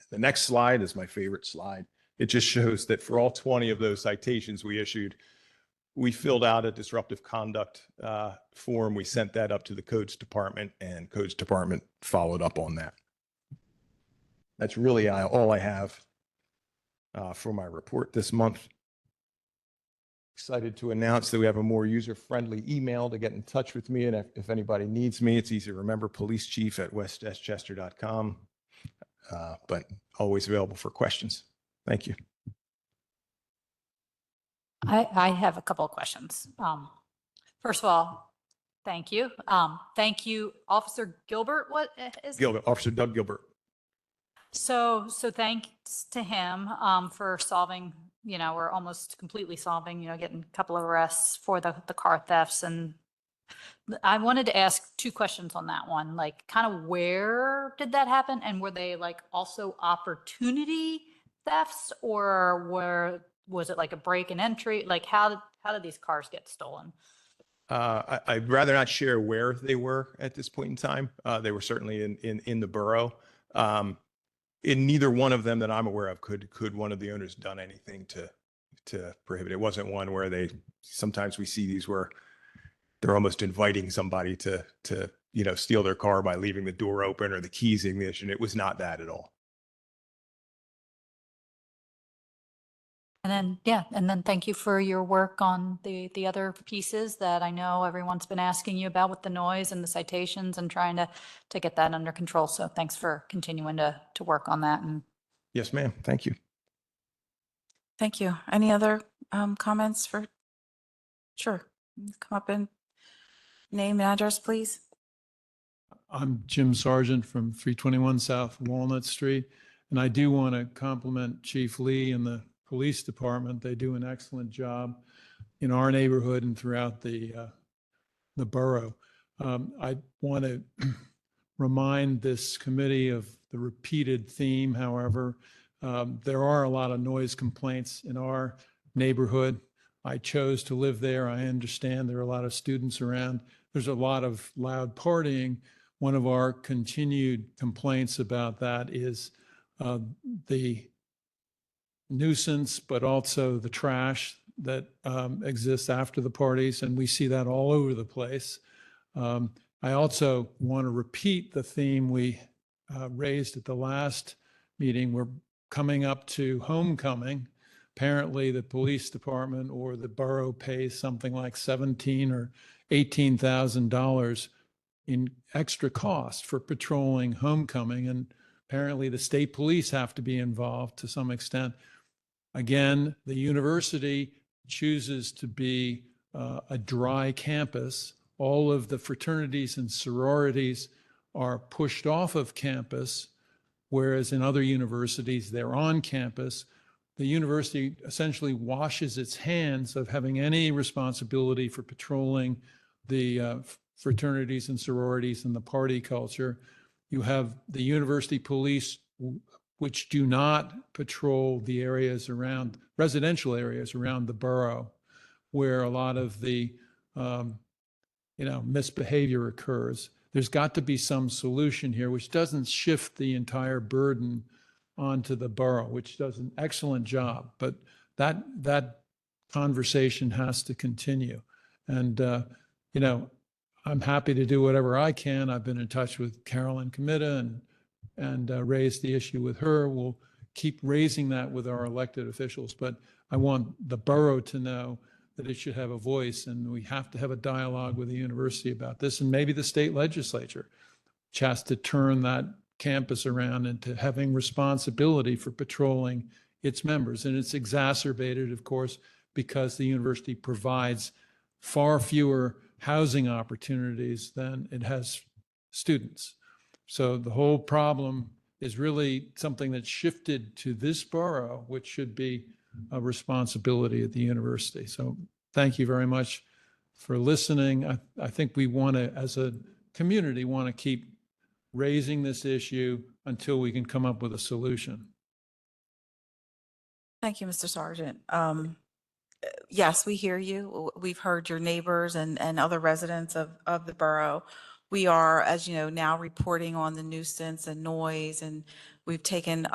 The next slide is my favorite slide. It just shows that for all 20 of those citations we issued, we filled out a disruptive conduct form. We sent that up to the Codes Department, and Codes Department followed up on that. That's really all I have for my report this month. Excited to announce that we have a more user-friendly email to get in touch with me. And if anybody needs me, it's easy to remember, policechief@westchester.com, but always available for questions. Thank you. I have a couple of questions. First of all, thank you. Thank you, Officer Gilbert. What is? Gilbert, Officer Doug Gilbert. So thanks to him for solving, we're almost completely solving, getting a couple of arrests for the car thefts. And I wanted to ask two questions on that one, like kind of where did that happen? And were they like also opportunity thefts, or was it like a break and entry? Like how did these cars get stolen? I'd rather not share where they were at this point in time. They were certainly in the borough. In neither one of them that I'm aware of could one of the owners done anything to prohibit. It wasn't one where sometimes we see these where they're almost inviting somebody to steal their car by leaving the door open or the keys in the ignition. It was not that at all. And then thank you for your work on the other pieces that I know everyone's been asking you about with the noise and the citations and trying to get that under control. So thanks for continuing to work on that. And Yes, ma'am. Thank you. Thank you. Any other comments for? Sure. Come up and name and address, please. I'm Jim Sargent from 321 South Walnut Street, and I do want to compliment Chief Lee and the police department. They do an excellent job in our neighborhood and throughout the borough. I want to remind this committee of the repeated theme. However, there are a lot of noise complaints in our neighborhood. I chose to live there. I understand there are a lot of students around. There's a lot of loud partying. One of our continued complaints about that is the nuisance, but also the trash that exists after the parties, and we see that all over the place. I also want to repeat the theme we raised at the last meeting. We're coming up to homecoming. Apparently, the police department or the borough pays something like $17,000 or $18,000 in extra cost for patrolling homecoming, and apparently the state police have to be involved to some extent. Again, the university chooses to be a dry campus. All of the fraternities and sororities are pushed off of campus, whereas in other universities, they're on campus. The university essentially washes its hands of having any responsibility for patrolling the fraternities and sororities and the party culture. You have the university police, which do not patrol the areas around, residential areas around the borough, where a lot of the misbehavior occurs. There's got to be some solution here, which doesn't shift the entire burden onto the borough, which does an excellent job. But that conversation has to continue. And I'm happy to do whatever I can. I've been in touch with Carolyn Comita and raised the issue with her. We'll keep raising that with our elected officials, but I want the borough to know that it should have a voice, and we have to have a dialogue with the university about this, and maybe the state legislature, which has to turn that campus around into having responsibility for patrolling its members. And it's exacerbated, of course, because the university provides far fewer housing opportunities than it has students. So the whole problem is really something that's shifted to this borough, which should be a responsibility at the university. So thank you very much for listening. I think we want to, as a community, want to keep raising this issue until we can come up with a solution. Thank you, Mr. Sargent. Yes, we hear you. We've heard your neighbors and other residents of the borough. We are, as you know, now reporting on the nuisance and noise, and we've taken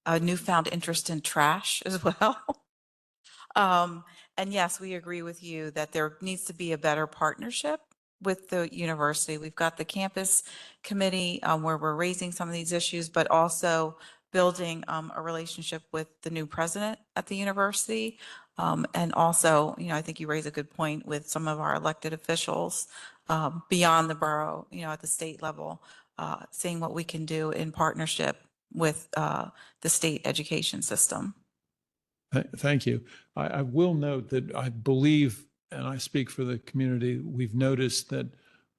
a newfound interest in trash as well. And yes, we agree with you that there needs to be a better partnership with the university. We've got the campus committee where we're raising some of these issues, but also building a relationship with the new president at the university. And also, I think you raise a good point with some of our elected officials beyond the borough, at the state level, seeing what we can do in partnership with the state education system. Thank you. I will note that I believe, and I speak for the community, we've noticed that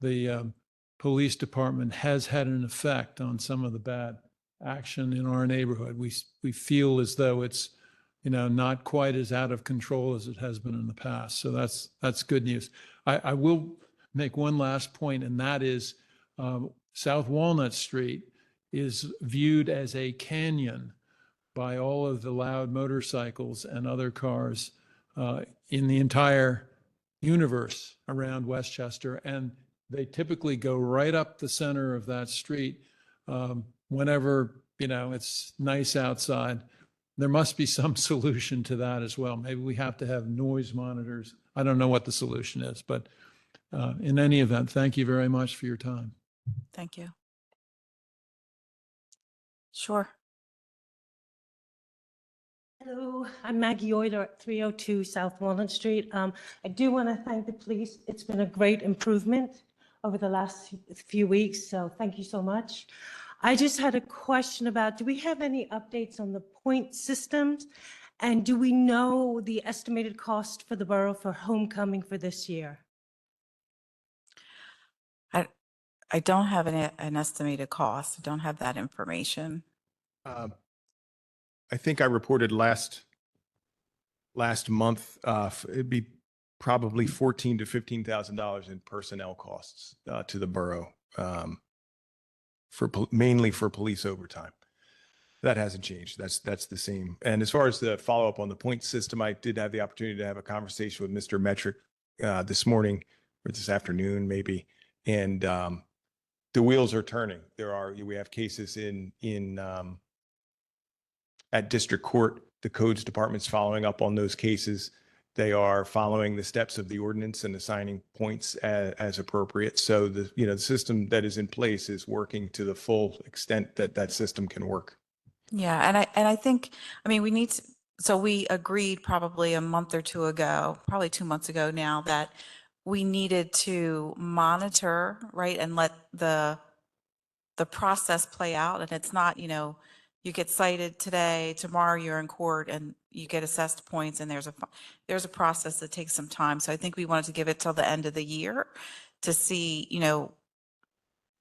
the police department has had an effect on some of the bad action in our neighborhood. We feel as though it's, not quite as out of control as it has been in the past. So that's good news. I will make one last point, and that is South Walnut Street is viewed as a canyon by all of the loud motorcycles and other cars in the entire universe around Westchester. And they typically go right up the center of that street whenever, it's nice outside. There must be some solution to that as well. Maybe we have to have noise monitors. I don't know what the solution is, but in any event, thank you very much for your time. Thank you. Sure. Hello, I'm Maggie Euler at 302 South Walnut Street. I do want to thank the police. It's been a great improvement over the last few weeks, so thank you so much. I just had a question about, do we have any updates on the point systems? And do we know the estimated cost for the borough for homecoming for this year? I don't have an estimated cost. I don't have that information. I think I reported last month, it'd be probably $14,000 to $15,000 in personnel costs to the borough, mainly for police overtime. That hasn't changed. That's the same. And as far as the follow up on the point system, I did have the opportunity to have a conversation with Mr. Metric this morning or this afternoon, maybe, and the wheels are turning. We have cases at district court. The codes department's following up on those cases. They are following the steps of the ordinance and assigning points as appropriate. So the system that is in place is working to the full extent that system can work. Yeah, and I think, we need to, so we agreed probably a month or two ago, probably 2 months ago now, that we needed to monitor, right, and let the process play out. And it's not, you get cited today, tomorrow you're in court and you get assessed points, and there's a process that takes some time. So I think we wanted to give it till the end of the year to see,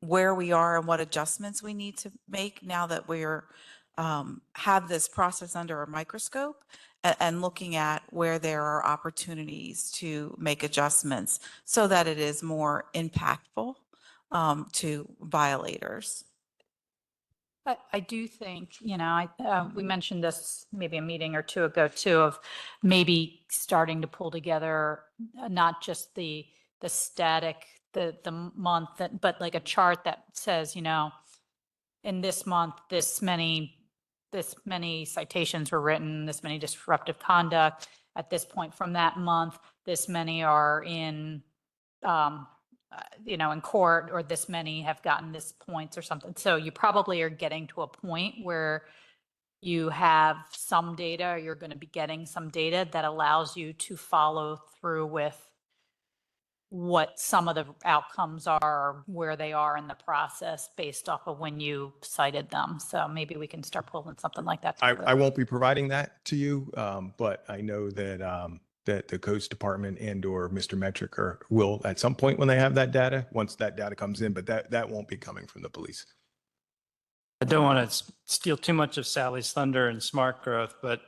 where we are and what adjustments we need to make now that we're have this process under a microscope and looking at where there are opportunities to make adjustments so that it is more impactful to violators. I do think, we mentioned this maybe a meeting or two ago too, of maybe starting to pull together not just the static, the month, but like a chart that says, in this month, this many citations were written, this many disruptive conduct. At this point from that month, this many are in in court, or this many have gotten this points or something. So you probably are getting to a point where you have some data, or you're going to be getting some data that allows you to follow through with what some of the outcomes are, or where they are in the process based off of when you cited them. So maybe we can start pulling something like that together. I won't be providing that to you, but I know that that the codes department and or Mr. Metric will at some point when they have that data, once that data comes in, but that won't be coming from the police. I don't want to steal too much of Sally's thunder and smart growth, but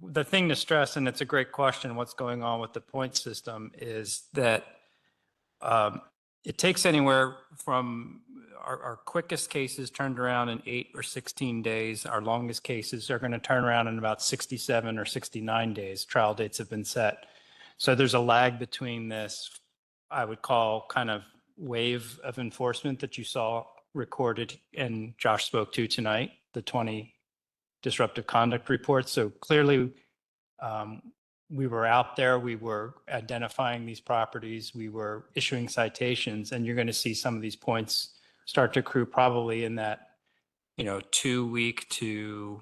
the thing to stress, and it's a great question, what's going on with the point system, is that it takes anywhere from our quickest cases turned around in 8 or 16 days. Our longest cases are going to turn around in about 67 or 69 days. Trial dates have been set. So there's a lag between this, I would call, kind of wave of enforcement that you saw recorded and Josh spoke to tonight, the 20 disruptive conduct reports. So clearly we were out there, we were identifying these properties, we were issuing citations, and you're going to see some of these points start to accrue probably in that 2 week to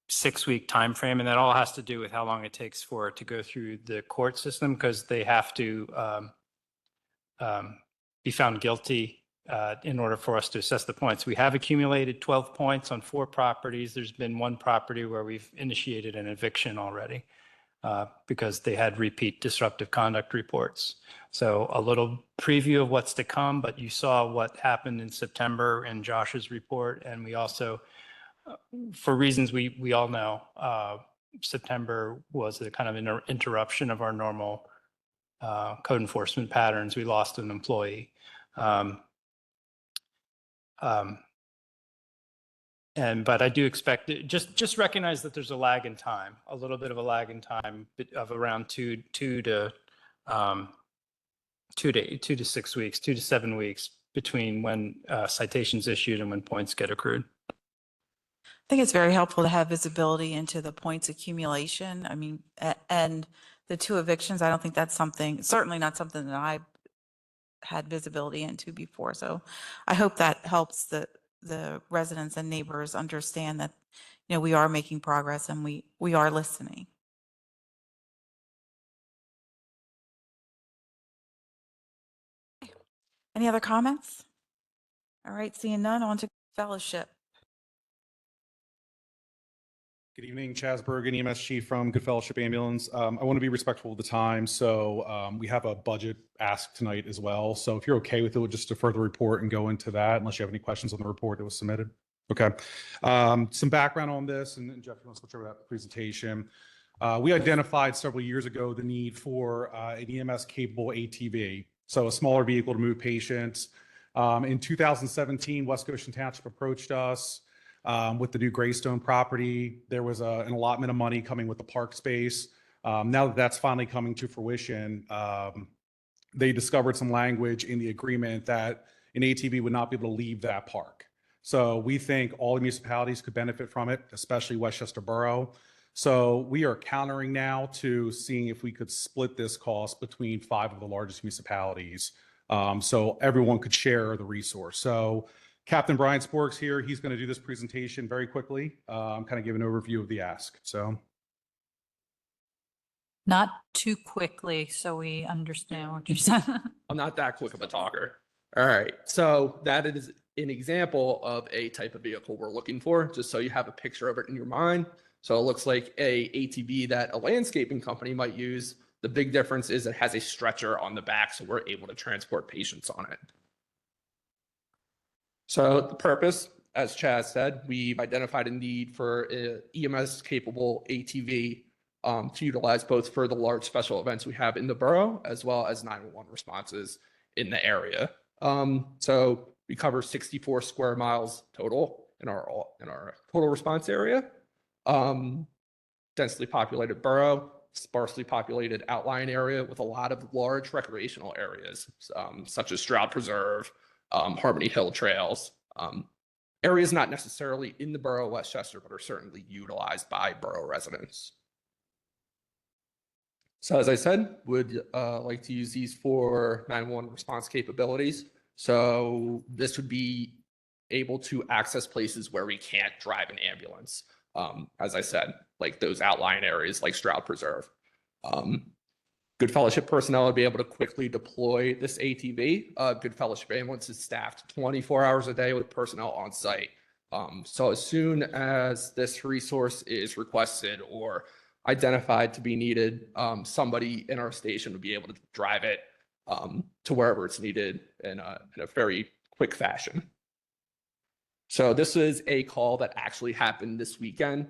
6-week timeframe, and that all has to do with how long it takes for it to go through the court system, because they have to be found guilty in order for us to assess the points. We have accumulated 12 points on 4 properties. There's been 1 property where we've initiated an eviction already because they had repeat disruptive conduct reports. So a little preview of what's to come, but you saw what happened in September in Josh's report. And we also, for reasons we all know, September was a kind of interruption of our normal code enforcement patterns. We lost an employee. But I do expect it, just recognize that there's a lag in time, a little bit of a lag in time of around 2 to 6 weeks, 2 to 7 weeks between when citations issued and when points get accrued. I think it's very helpful to have visibility into the points accumulation. I mean, and the 2 evictions, I don't think that's something, certainly not something that I had visibility into before. So I hope that helps the residents and neighbors understand that, you know, we are making progress and we are listening. Any other comments? All right, seeing none, on to fellowship. Good evening, Chaz Bergen, EMS Chief from Good Fellowship Ambulance. I want to be respectful of the time, so we have a budget ask tonight as well. So if you're okay with it, we'll just defer the report and go into that unless you have any questions on the report that was submitted. Okay. Some background on this, and Jeff, you want to switch over that presentation. We identified several years ago the need for an EMS-capable ATV, so a smaller vehicle to move patients. In 2017, West Goshen Township approached us with the new Greystone property. There was an allotment of money coming with the park space. Now that that's finally coming to fruition, they discovered some language in the agreement that an ATV would not be able to leave that park. So we think all the municipalities could benefit from it, especially Westchester Borough. So we are countering now to seeing if we could split this cost between 5 of the largest municipalities, so everyone could share the resource. So Captain Brian Sporks here, he's going to do this presentation very quickly, kind of give an overview of the ask. So, Not too quickly, so we understand what you're saying. I'm not that quick of a talker. All right. So that is an example of a type of vehicle we're looking for, just so you have a picture of it in your mind. So it looks like a ATV that a landscaping company might use. The big difference is it has a stretcher on the back, so we're able to transport patients on it. So the purpose, as Chaz said, we've identified a need for an EMS-capable ATV to utilize both for the large special events we have in the borough, as well as 911 responses in the area. So we cover 64 square miles total in our total response area. Densely populated borough, sparsely populated outlying area with a lot of large recreational areas, such as Stroud Preserve, Harmony Hill trails, areas not necessarily in the borough of Westchester, but are certainly utilized by borough residents. So as I said, would like to use these for 911 response capabilities. So this would be able to access places where we can't drive an ambulance. As I said, like those outlying areas like Stroud Preserve. Good Fellowship personnel would be able to quickly deploy this ATV. Good Fellowship Ambulance is staffed 24 hours a day with personnel on site. So as soon as this resource is requested or identified to be needed, somebody in our station would be able to drive it to wherever it's needed in a very quick fashion. So this is a call that actually happened this weekend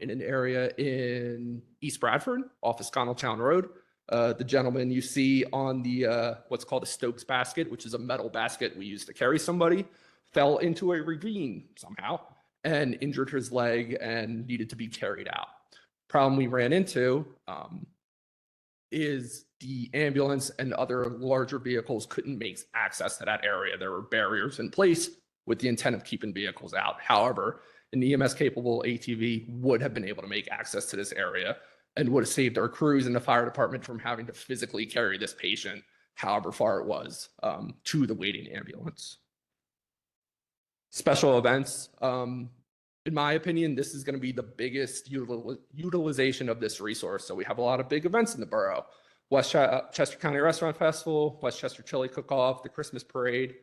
in an area in East Bradford off of Sconnelltown Road. The gentleman you see on the what's called a Stokes basket, which is a metal basket we use to carry somebody, fell into a ravine somehow and injured his leg and needed to be carried out. Problem we ran into is the ambulance and other larger vehicles couldn't make access to that area. There were barriers in place with the intent of keeping vehicles out. However, an EMS-capable ATV would have been able to make access to this area and would have saved our crews and the fire department from having to physically carry this patient, however far it was, to the waiting ambulance. Special events. in my opinion, this is going to be the biggest utilization of this resource. So we have a lot of big events in the borough. Westchester County Restaurant Festival, Westchester Chili Cook-Off, the Christmas Parade.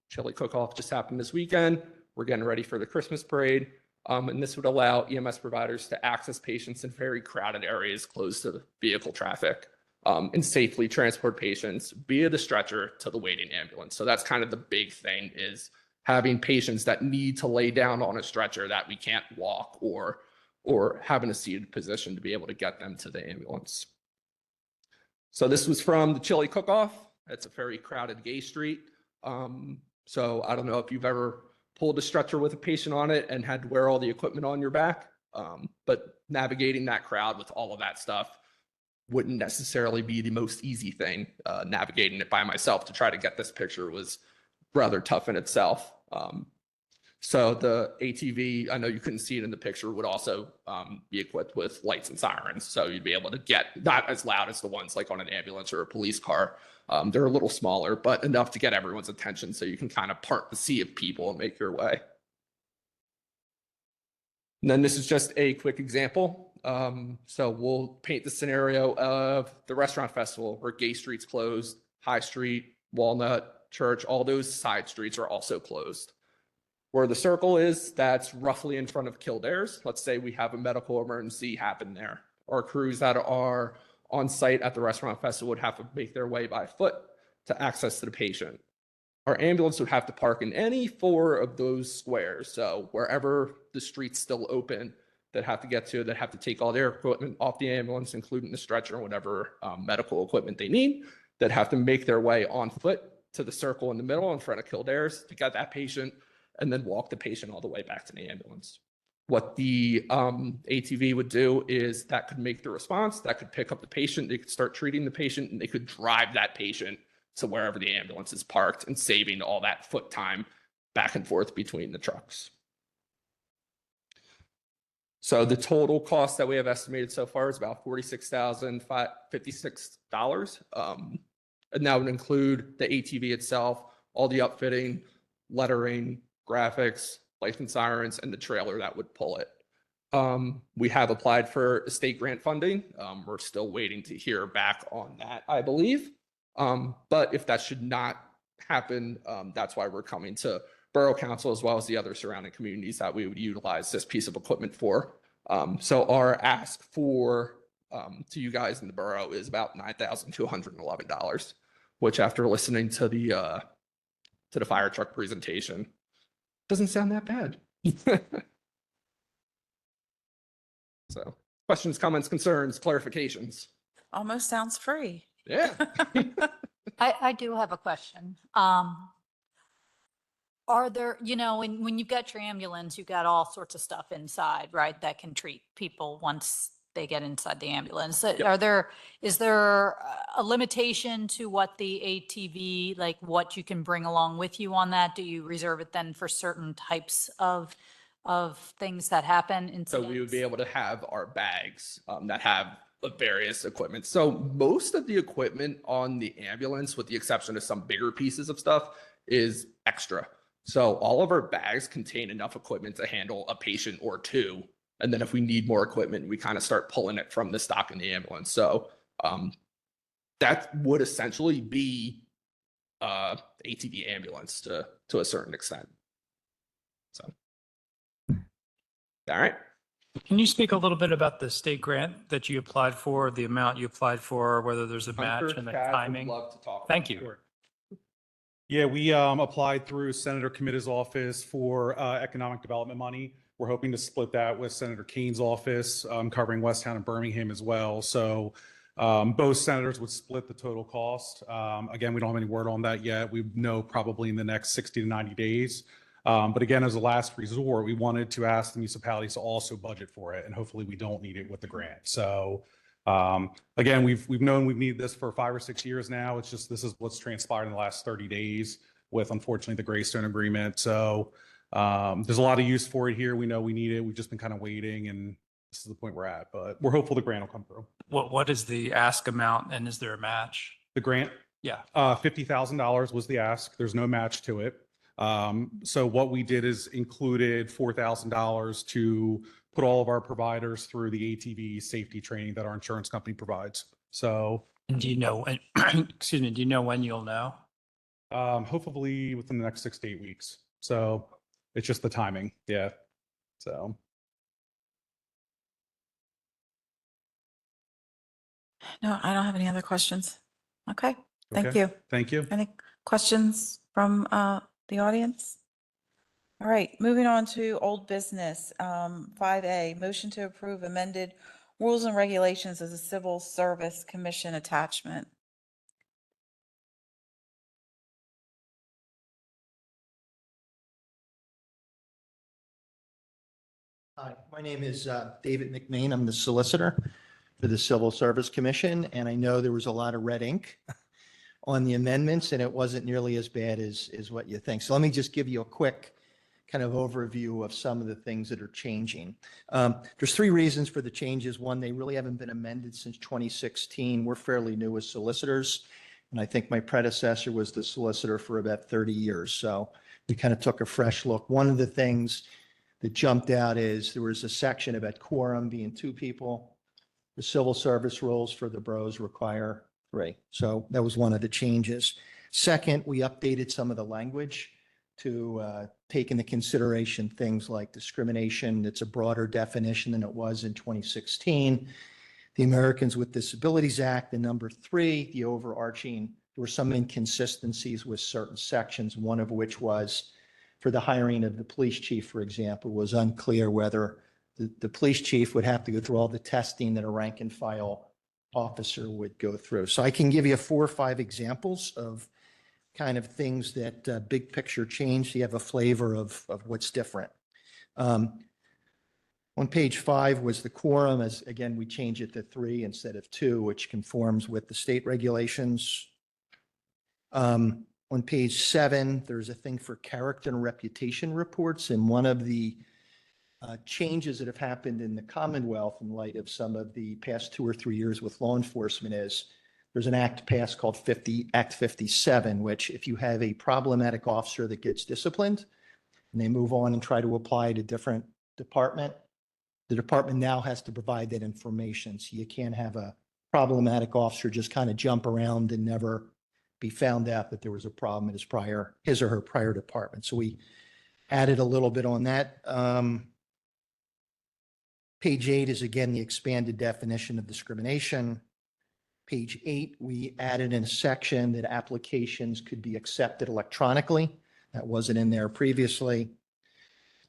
Chili Cook-Off just happened this weekend. We're getting ready for the Christmas Parade. And this would allow EMS providers to access patients in very crowded areas close to vehicle traffic, and safely transport patients via the stretcher to the waiting ambulance. So that's kind of the big thing, is having patients that need to lay down on a stretcher that we can't walk, or have in a seated position to be able to get them to the ambulance. So this was from the Chili Cook-Off. It's a very crowded gay street. So I don't know if you've ever pulled a stretcher with a patient on it and had to wear all the equipment on your back. But navigating that crowd with all of that stuff wouldn't necessarily be the most easy thing. Navigating it by myself to try to get this picture was rather tough in itself. So the ATV, I know you couldn't see it in the picture, would also be equipped with lights and sirens. So you'd be able to get, not as loud as the ones like on an ambulance or a police car. They're a little smaller, but enough to get everyone's attention so you can kind of part the sea of people and make your way. And then this is just a quick example. So we'll paint the scenario of the restaurant festival where Gay Street's closed, High Street, Walnut, Church, all those side streets are also closed. Where the circle is, that's roughly in front of Kildare's. Let's say we have a medical emergency happen there. Our crews that are on site at the restaurant festival would have to make their way by foot to access to the patient. Our ambulance would have to park in any 4 of those squares. So wherever the street's still open, they'd have to get to, they'd have to take all their equipment off the ambulance, including the stretcher and whatever medical equipment they need. They'd have to make their way on foot to the circle in the middle in front of Kildare's to get that patient, and then walk the patient all the way back to the ambulance. What the ATV would do is that could make the response, that could pick up the patient, they could start treating the patient, and they could drive that patient to wherever the ambulance is parked, and saving all that foot time back and forth between the trucks. So the total cost that we have estimated so far is about $46,056. And that would include the ATV itself, all the upfitting, lettering, graphics, lights and sirens, and the trailer that would pull it. We have applied for state grant funding. We're still waiting to hear back on that, I believe. But if that should not happen, that's why we're coming to Borough Council as well as the other surrounding communities that we would utilize this piece of equipment for. So our ask for to you guys in the borough is about $9,211, which after listening to the fire truck presentation, doesn't sound that bad. So questions, comments, concerns, clarifications? Almost sounds free. Yeah. I do have a question. Are there, when you get your ambulance, you got all sorts of stuff inside, right? That can treat people once they get inside the ambulance. Yep. Is there a limitation to what the ATV, like what you can bring along with you on that? Do you reserve it then for certain types of things that happen? So we would be able to have our bags that have various equipment. So most of the equipment on the ambulance, with the exception of some bigger pieces of stuff, is extra. So all of our bags contain enough equipment to handle a patient or 2. And then if we need more equipment, we kind of start pulling it from the stock in the ambulance. So that would essentially be ATV ambulance to a certain extent. So, all right. Can you speak a little bit about the state grant that you applied for, the amount you applied for, whether there's a match and the timing? Love to talk. Thank you. Sure. Yeah, we applied through Senator Comita's office for economic development money. We're hoping to split that with Senator Kane's office, covering Westtown and Birmingham as well. So both senators would split the total cost. Again, we don't have any word on that yet. We know probably in the next 60 to 90 days. But again, as a last resort, we wanted to ask the municipalities to also budget for it, and hopefully we don't need it with the grant. So again, we've known we've needed this for 5 or 6 years now. It's just, this is what's transpired in the last 30 days with, unfortunately, the Greystone agreement. So there's a lot of use for it here. We know we need it. We've just been kind of waiting, and this is the point we're at, but we're hopeful the grant will come through. What is the ask amount, and is there a match? The grant? Yeah. $50,000 was the ask. There's no match to it. So what we did is included $4,000 to put all of our providers through the ATV safety training that our insurance company provides. So And do you know when, excuse me, do you know when you'll know? hopefully within the next 6 to 8 weeks. So it's just the timing. Yeah. So. No, I don't have any other questions. Okay, thank Okay. you. Thank you. Any questions from the audience? All right, moving on to old business. 5A, motion to approve amended rules and regulations as a civil service commission attachment. Hi, my name is David McMain. I'm the solicitor for the Civil Service Commission, and I know there was a lot of red ink on the amendments, and it wasn't nearly as bad as what you think. So let me just give you a quick kind of overview of some of the things that are changing. There's three reasons for the changes. One, they really haven't been amended since 2016. We're fairly new as solicitors, and I think my predecessor was the solicitor for about 30 years. So we kind of took a fresh look. One of the things that jumped out is there was a section about quorum being 2 people. The civil service rules for the boroughs require 3. So that was one of the changes. Second, we updated some of the language to take into consideration things like discrimination. It's a broader definition than it was in 2016. The Americans with Disabilities Act, and number 3, the overarching, there were some inconsistencies with certain sections, one of which was for the hiring of the police chief, for example, was unclear whether the police chief would have to go through all the testing that a rank and file officer would go through. So I can give you 4 or 5 examples of kind of things that big picture change. So you have a flavor of what's different. On page 5 was the quorum. As again, we change it to 3 instead of 2, which conforms with the state regulations. On page 7, there's a thing for character and reputation reports. And one of the changes that have happened in the Commonwealth in light of some of the past 2 or 3 years with law enforcement is there's an act passed called Act 57, which if you have a problematic officer that gets disciplined and they move on and try to apply to a different department, the department now has to provide that information. So you can't have a problematic officer just kind of jump around and never be found out that there was a problem in his or her prior department. So we added a little bit on that. Page 8 is again the expanded definition of discrimination. Page 8, we added in a section that applications could be accepted electronically. That wasn't in there previously.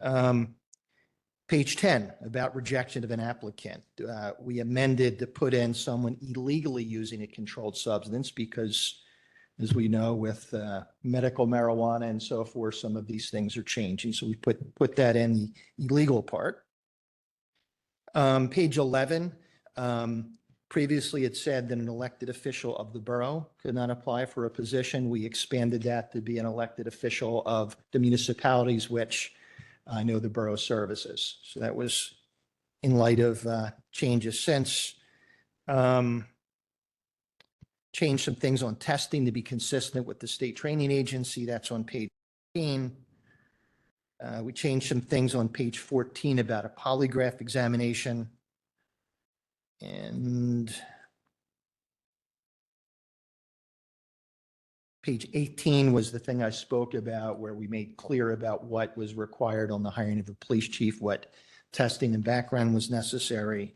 Page 10, about rejection of an applicant. We amended to put in someone illegally using a controlled substance because, as we know, with medical marijuana and so forth, some of these things are changing. So we put that in the illegal part. Page 11, previously it said that an elected official of the borough could not apply for a position. We expanded that to be an elected official of the municipalities, which I know the borough services. So that was in light of changes since. Changed some things on testing to be consistent with the state training agency. That's on page 15. We changed some things on page 14 about a polygraph examination. And page 18 was the thing I spoke about where we made clear about what was required on the hiring of a police chief, what testing and background was necessary.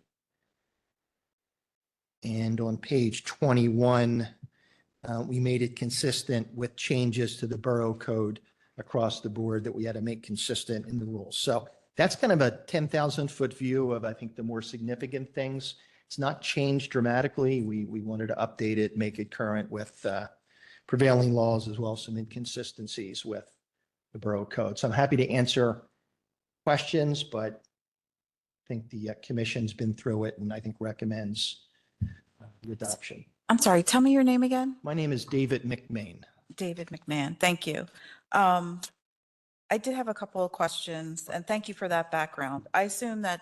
And on page 21, we made it consistent with changes to the borough code across the board that we had to make consistent in the rules. So that's kind of a 10,000-foot view of, I think, the more significant things. It's not changed dramatically. We wanted to update it, make it current with prevailing laws, as well as some inconsistencies with the borough code. So I'm happy to answer questions, but I think the commission's been through it and I think recommends the adoption. I'm sorry, tell me your name again. My name is David McMain. David McMahon, thank you. I did have a couple of questions, and thank you for that background. I assume that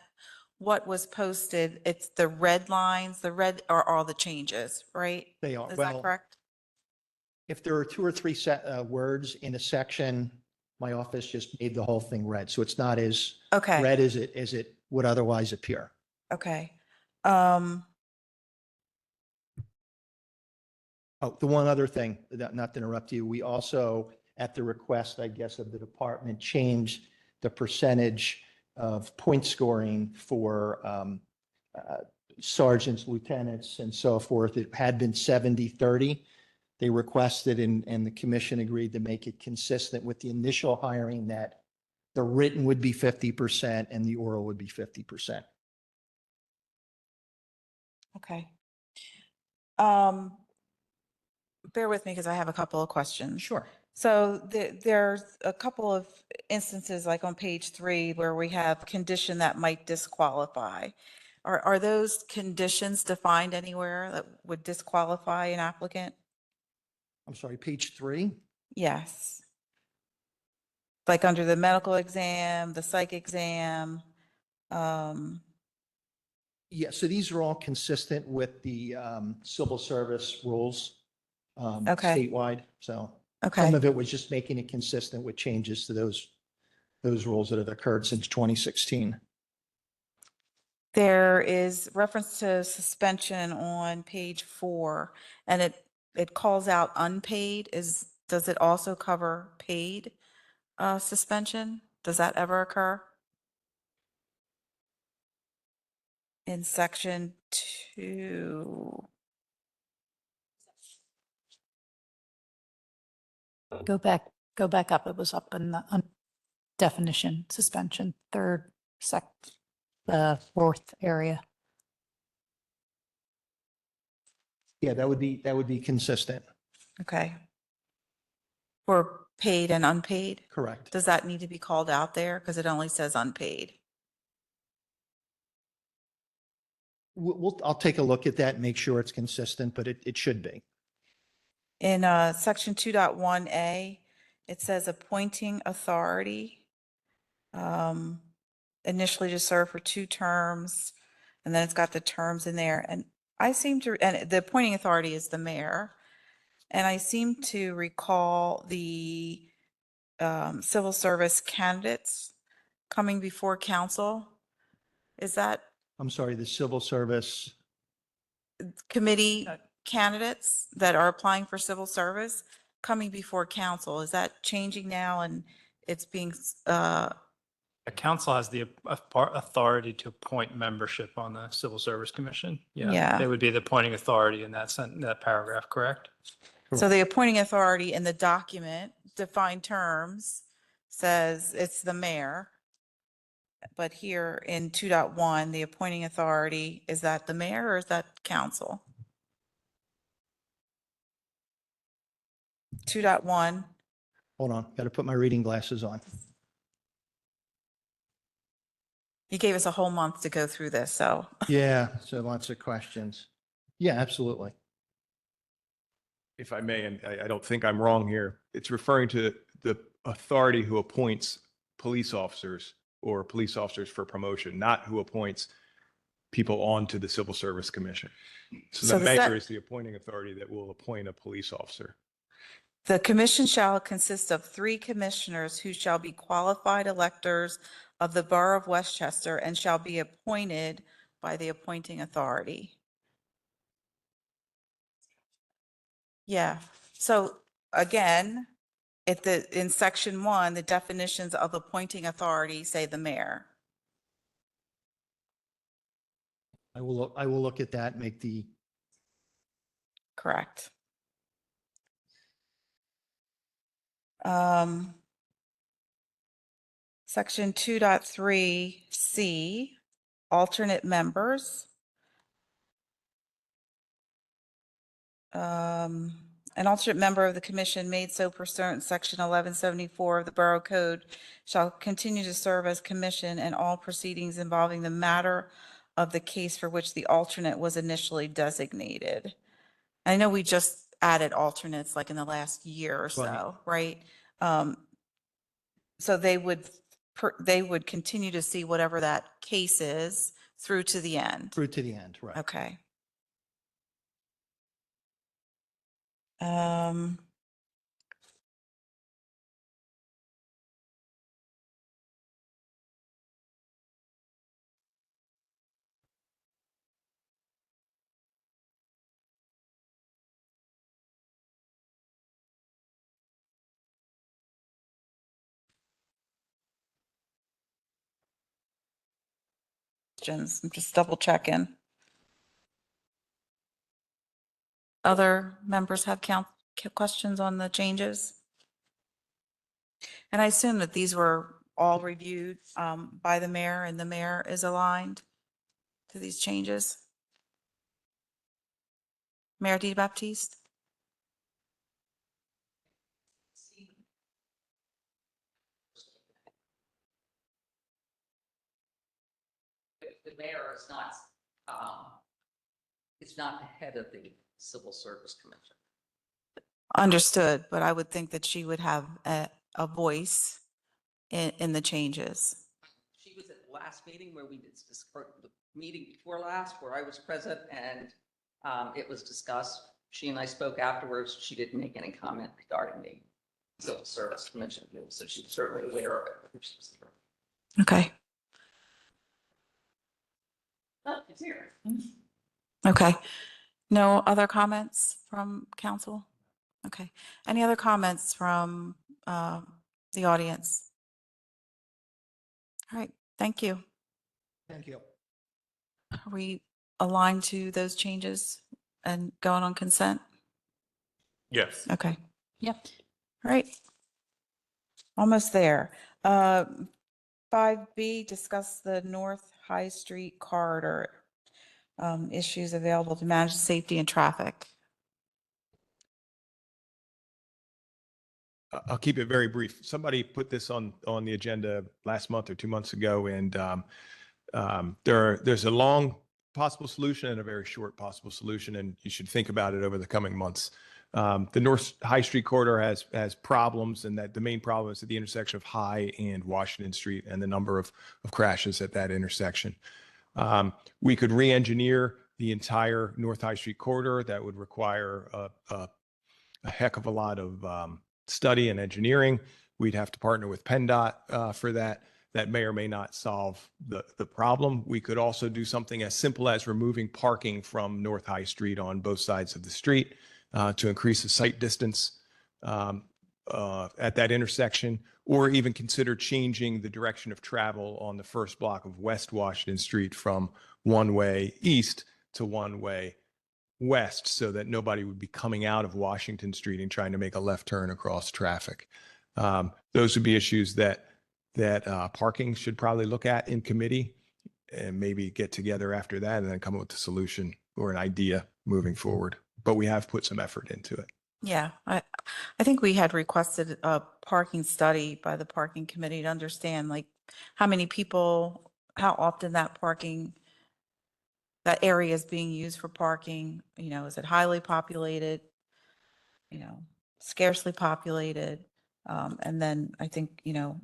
what was posted, it's the red lines, the red are all the changes, right? They are. Is Well, that correct? if there are 2 or 3 words in a section, My office just made the whole thing red, so it's not as Okay, red as it would otherwise appear. okay. Um, Oh, the one other thing, not to interrupt you, we also, at the request, I guess, of the department, changed the percentage of point scoring for sergeants, lieutenants, and so forth. It had been 70-30. They requested and the commission agreed to make it consistent with the initial hiring that the written would be 50% and the oral would be 50%. okay. Bear with me because I have a couple of questions. Sure. So there's a couple of instances, like on page 3, where we have condition that might disqualify. Are those conditions defined anywhere that would disqualify an applicant? I'm sorry, page 3? Yes. Like under the medical exam, the psych exam. Yeah, so these are all consistent with the civil service rules Okay. statewide. So Okay. some of it was just making it consistent with changes to those rules that have occurred since 2016. There is reference to suspension on page 4, and it calls out unpaid. Does it also cover paid suspension? Does that ever occur? In section 2. Go back up. It was up in the definition, suspension, the fourth area. Yeah, that would be consistent. Okay. For paid and unpaid? Correct. Does that need to be called out there? Because it only says unpaid. I'll take a look at that and make sure it's consistent, but it should be. In section 2.1A, it says appointing authority. Initially to serve for 2 terms, and then it's got the terms in there. And and the appointing authority is the mayor. And I seem to recall the civil service candidates coming before council. Is that I'm sorry, the civil service, committee candidates that are applying for civil service coming before council? Is that changing now and it's being, The council has the authority to appoint membership on the Civil Service Commission. Yeah. They would be the appointing authority in that that paragraph, correct? so the appointing authority in the document, defined terms, says it's the mayor. But here in 2.1, the appointing authority, is that the mayor or is that council? 2.1, hold on, got to put my reading glasses on. you gave us a whole month to go through this, so. Yeah, so lots of questions. Yeah, absolutely. If I may, and I don't think I'm wrong here, it's referring to the authority who appoints police officers or police officers for promotion, not who appoints people onto the Civil Service Commission. So So the does that- mayor is the appointing authority that will appoint a police officer. The commission shall consist of 3 commissioners who shall be qualified electors of the Borough of Westchester and shall be appointed by the appointing authority. Yeah, so again, in section 1, the definitions of appointing authority say the mayor. I will look at that, make the, Correct. Section 2.3C, alternate members. An alternate member of the commission made so pursuant to section 1174 of the Borough Code shall continue to serve as commission in all proceedings involving the matter of the case for which the alternate was initially designated. I know we just added alternates like in the last year or so, right? So they would continue to see whatever that case is through to the end. through to the end, right? Okay. questions. I'm just double checking. Other members have questions on the changes? And I assume that these were all reviewed by the mayor, and the mayor is aligned to these changes? Mayor DiBaptiste? The mayor is not the head of the Civil Service Commission. Understood, but I would think that she would have a voice in the changes. She was at the last meeting where we discussed the meeting before last, where I was present, and it was discussed. She and I spoke afterwards. She didn't make any comment regarding the Civil Service Commission, so she's certainly aware of it. Okay. Oh, it's here. Okay. No other comments from council? Okay. Any other comments from the audience? All right. Thank you. Thank you. Are we aligned to those changes and going on consent? Yes. Okay. Yep. All right. Almost there. 5B, discuss the North High Street corridor issues available to manage safety and traffic. I'll keep it very brief. Somebody put this on the agenda last month or 2 months ago, and there's a long possible solution and a very short possible solution, and you should think about it over the coming months. The North High Street corridor has problems, and that the main problem is at the intersection of High and Washington Street and the number of crashes at that intersection. We could re-engineer the entire North High Street corridor. That would require a heck of a lot of study and engineering. We'd have to partner with PennDOT for that. That may or may not solve the problem. We could also do something as simple as removing parking from North High Street on both sides of the street to increase the sight distance at that intersection, or even consider changing the direction of travel on the first block of West Washington Street from one-way east to one-way west, so that nobody would be coming out of Washington Street and trying to make a left turn across traffic. Those would be issues that parking should probably look at in committee, and maybe get together after that and then come up with a solution or an idea moving forward. But we have put some effort into it. Yeah, I think we had requested a parking study by the parking committee to understand like how many people, how often that area is being used for parking. You know, is it highly populated? You know, scarcely populated? And then I think, you know,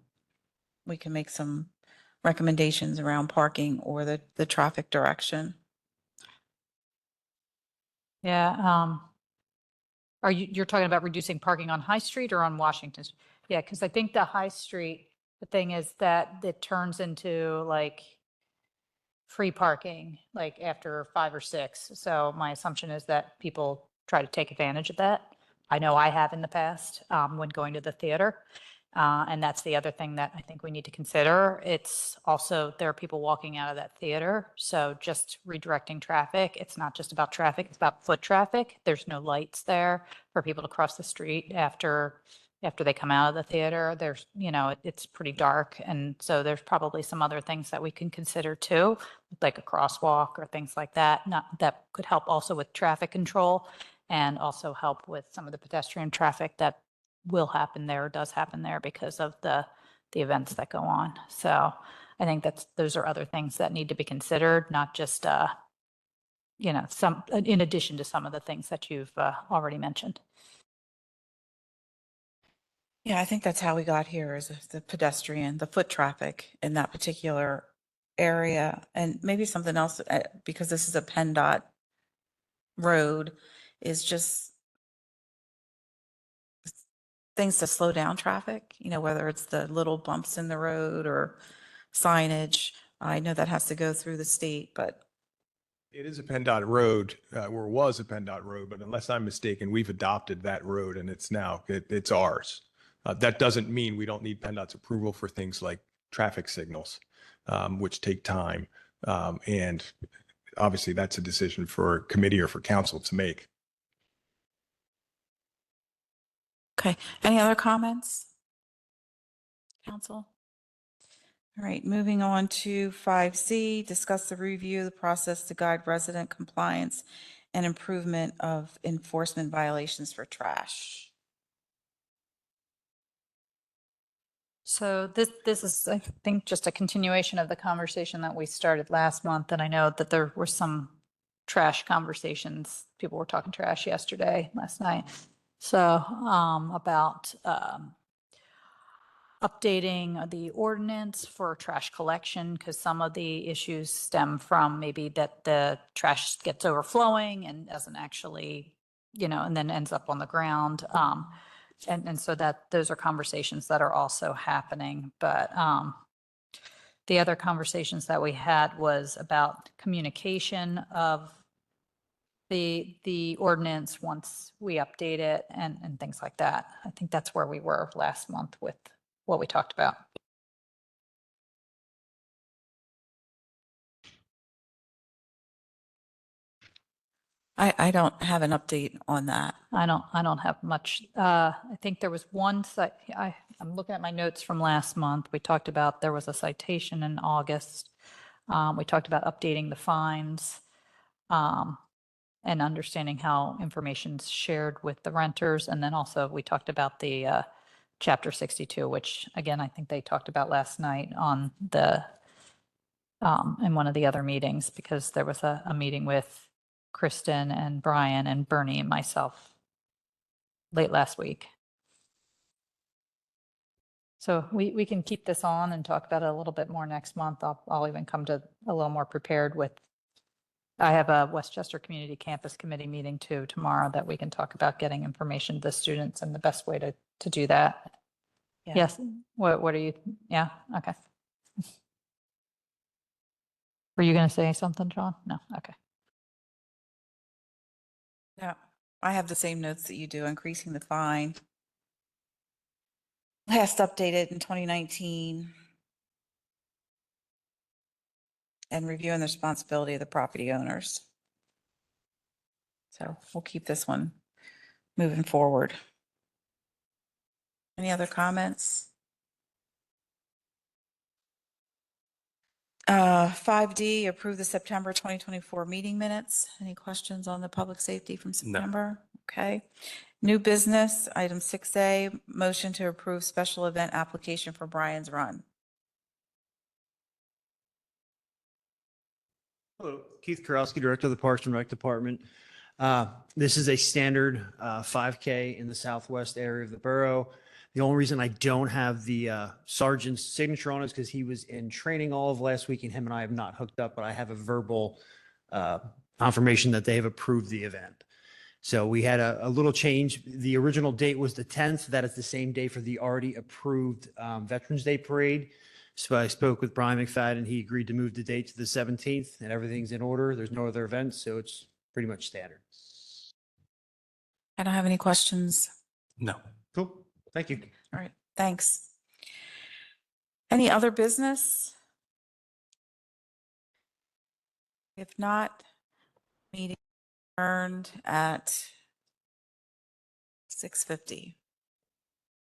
we can make some recommendations around parking or the traffic direction. Yeah. You're talking about reducing parking on High Street or on Washington? Yeah, because I think the High Street, the thing is that it turns into like free parking, like after 5 or 6. So my assumption is that people try to take advantage of that. I know I have in the past when going to the theater. And that's the other thing that I think we need to consider. It's also, there are people walking out of that theater. So just redirecting traffic, it's not just about traffic, it's about foot traffic. There's no lights there for people to cross the street after they come out of the theater. There's, you know, it's pretty dark. And so there's probably some other things that we can consider too, like a crosswalk or things like that. That could help also with traffic control and also help with some of the pedestrian traffic that will happen there, or does happen there because of the events that go on. So I think those are other things that need to be considered, not just, you know, in addition to some of the things that you've already mentioned. Yeah, I think that's how we got here, is the foot traffic in that particular area. And maybe something else, because this is a PennDOT road, is just things to slow down traffic, you know, whether it's the little bumps in the road or signage. I know that has to go through the state, but. It is a PennDOT road, or was a PennDOT road, but unless I'm mistaken, we've adopted that road and it's ours. That doesn't mean we don't need PennDOT's approval for things like traffic signals, which take time. And obviously, that's a decision for committee or for council to make. Okay, any other comments? Council? All right, moving on to 5C, discuss the review of the process to guide resident compliance and improvement of enforcement violations for trash. So this is, I think, just a continuation of the conversation that we started last month. And I know that there were some trash conversations. People were talking trash last night. So about updating the ordinance for trash collection, because some of the issues stem from maybe that the trash gets overflowing and doesn't actually, and then ends up on the ground. And so that those are conversations that are also happening. But the other conversations that we had was about communication of the ordinance once we update it and things like that. I think that's where we were last month with what we talked about. I don't have an update on that. I don't have much. I think there was one site, I'm looking at my notes from last month. We talked about, there was a citation in August. We talked about updating the fines, and understanding how information's shared with the renters. And then also we talked about the, Chapter 62, which again, I think they talked about last night on the, in one of the other meetings, because there was a meeting with Kristen and Brian and Bernie and myself late last week. So we can keep this on and talk about it a little bit more next month. I'll even come to a little more prepared with, I have a Westchester Community Campus Committee meeting too tomorrow that we can talk about getting information to the students and the best way to do that. Yeah. Yes. What are you? Yeah. Okay. Were you going to say something, John? No. Okay. Yeah, I have the same notes that you do, increasing the fine. Last updated in 2019. And reviewing the responsibility of the property owners. So we'll keep this one moving forward. Any other comments? 5D, approve the September 2024 meeting minutes. Any questions on the public safety from September? Okay. New business, item 6A, motion to approve special event application for Brian's Run. Hello, Keith Karowski, Director of the Parks and Rec Department. This is a standard 5K in the southwest area of the borough. The only reason I don't have the sergeant's signature on it is because he was in training all of last week and him and I have not hooked up, but I have a verbal confirmation that they have approved the event. So we had a little change. The original date was the 10th. That is the same day for the already approved Veterans Day Parade. So I spoke with Brian McFadden. He agreed to move the date to the 17th and everything's in order. There's no other events, so it's pretty much standard. I don't have any questions. No. Cool. Thank you. All right, thanks. Any other business? If not, meeting adjourned at 6:50.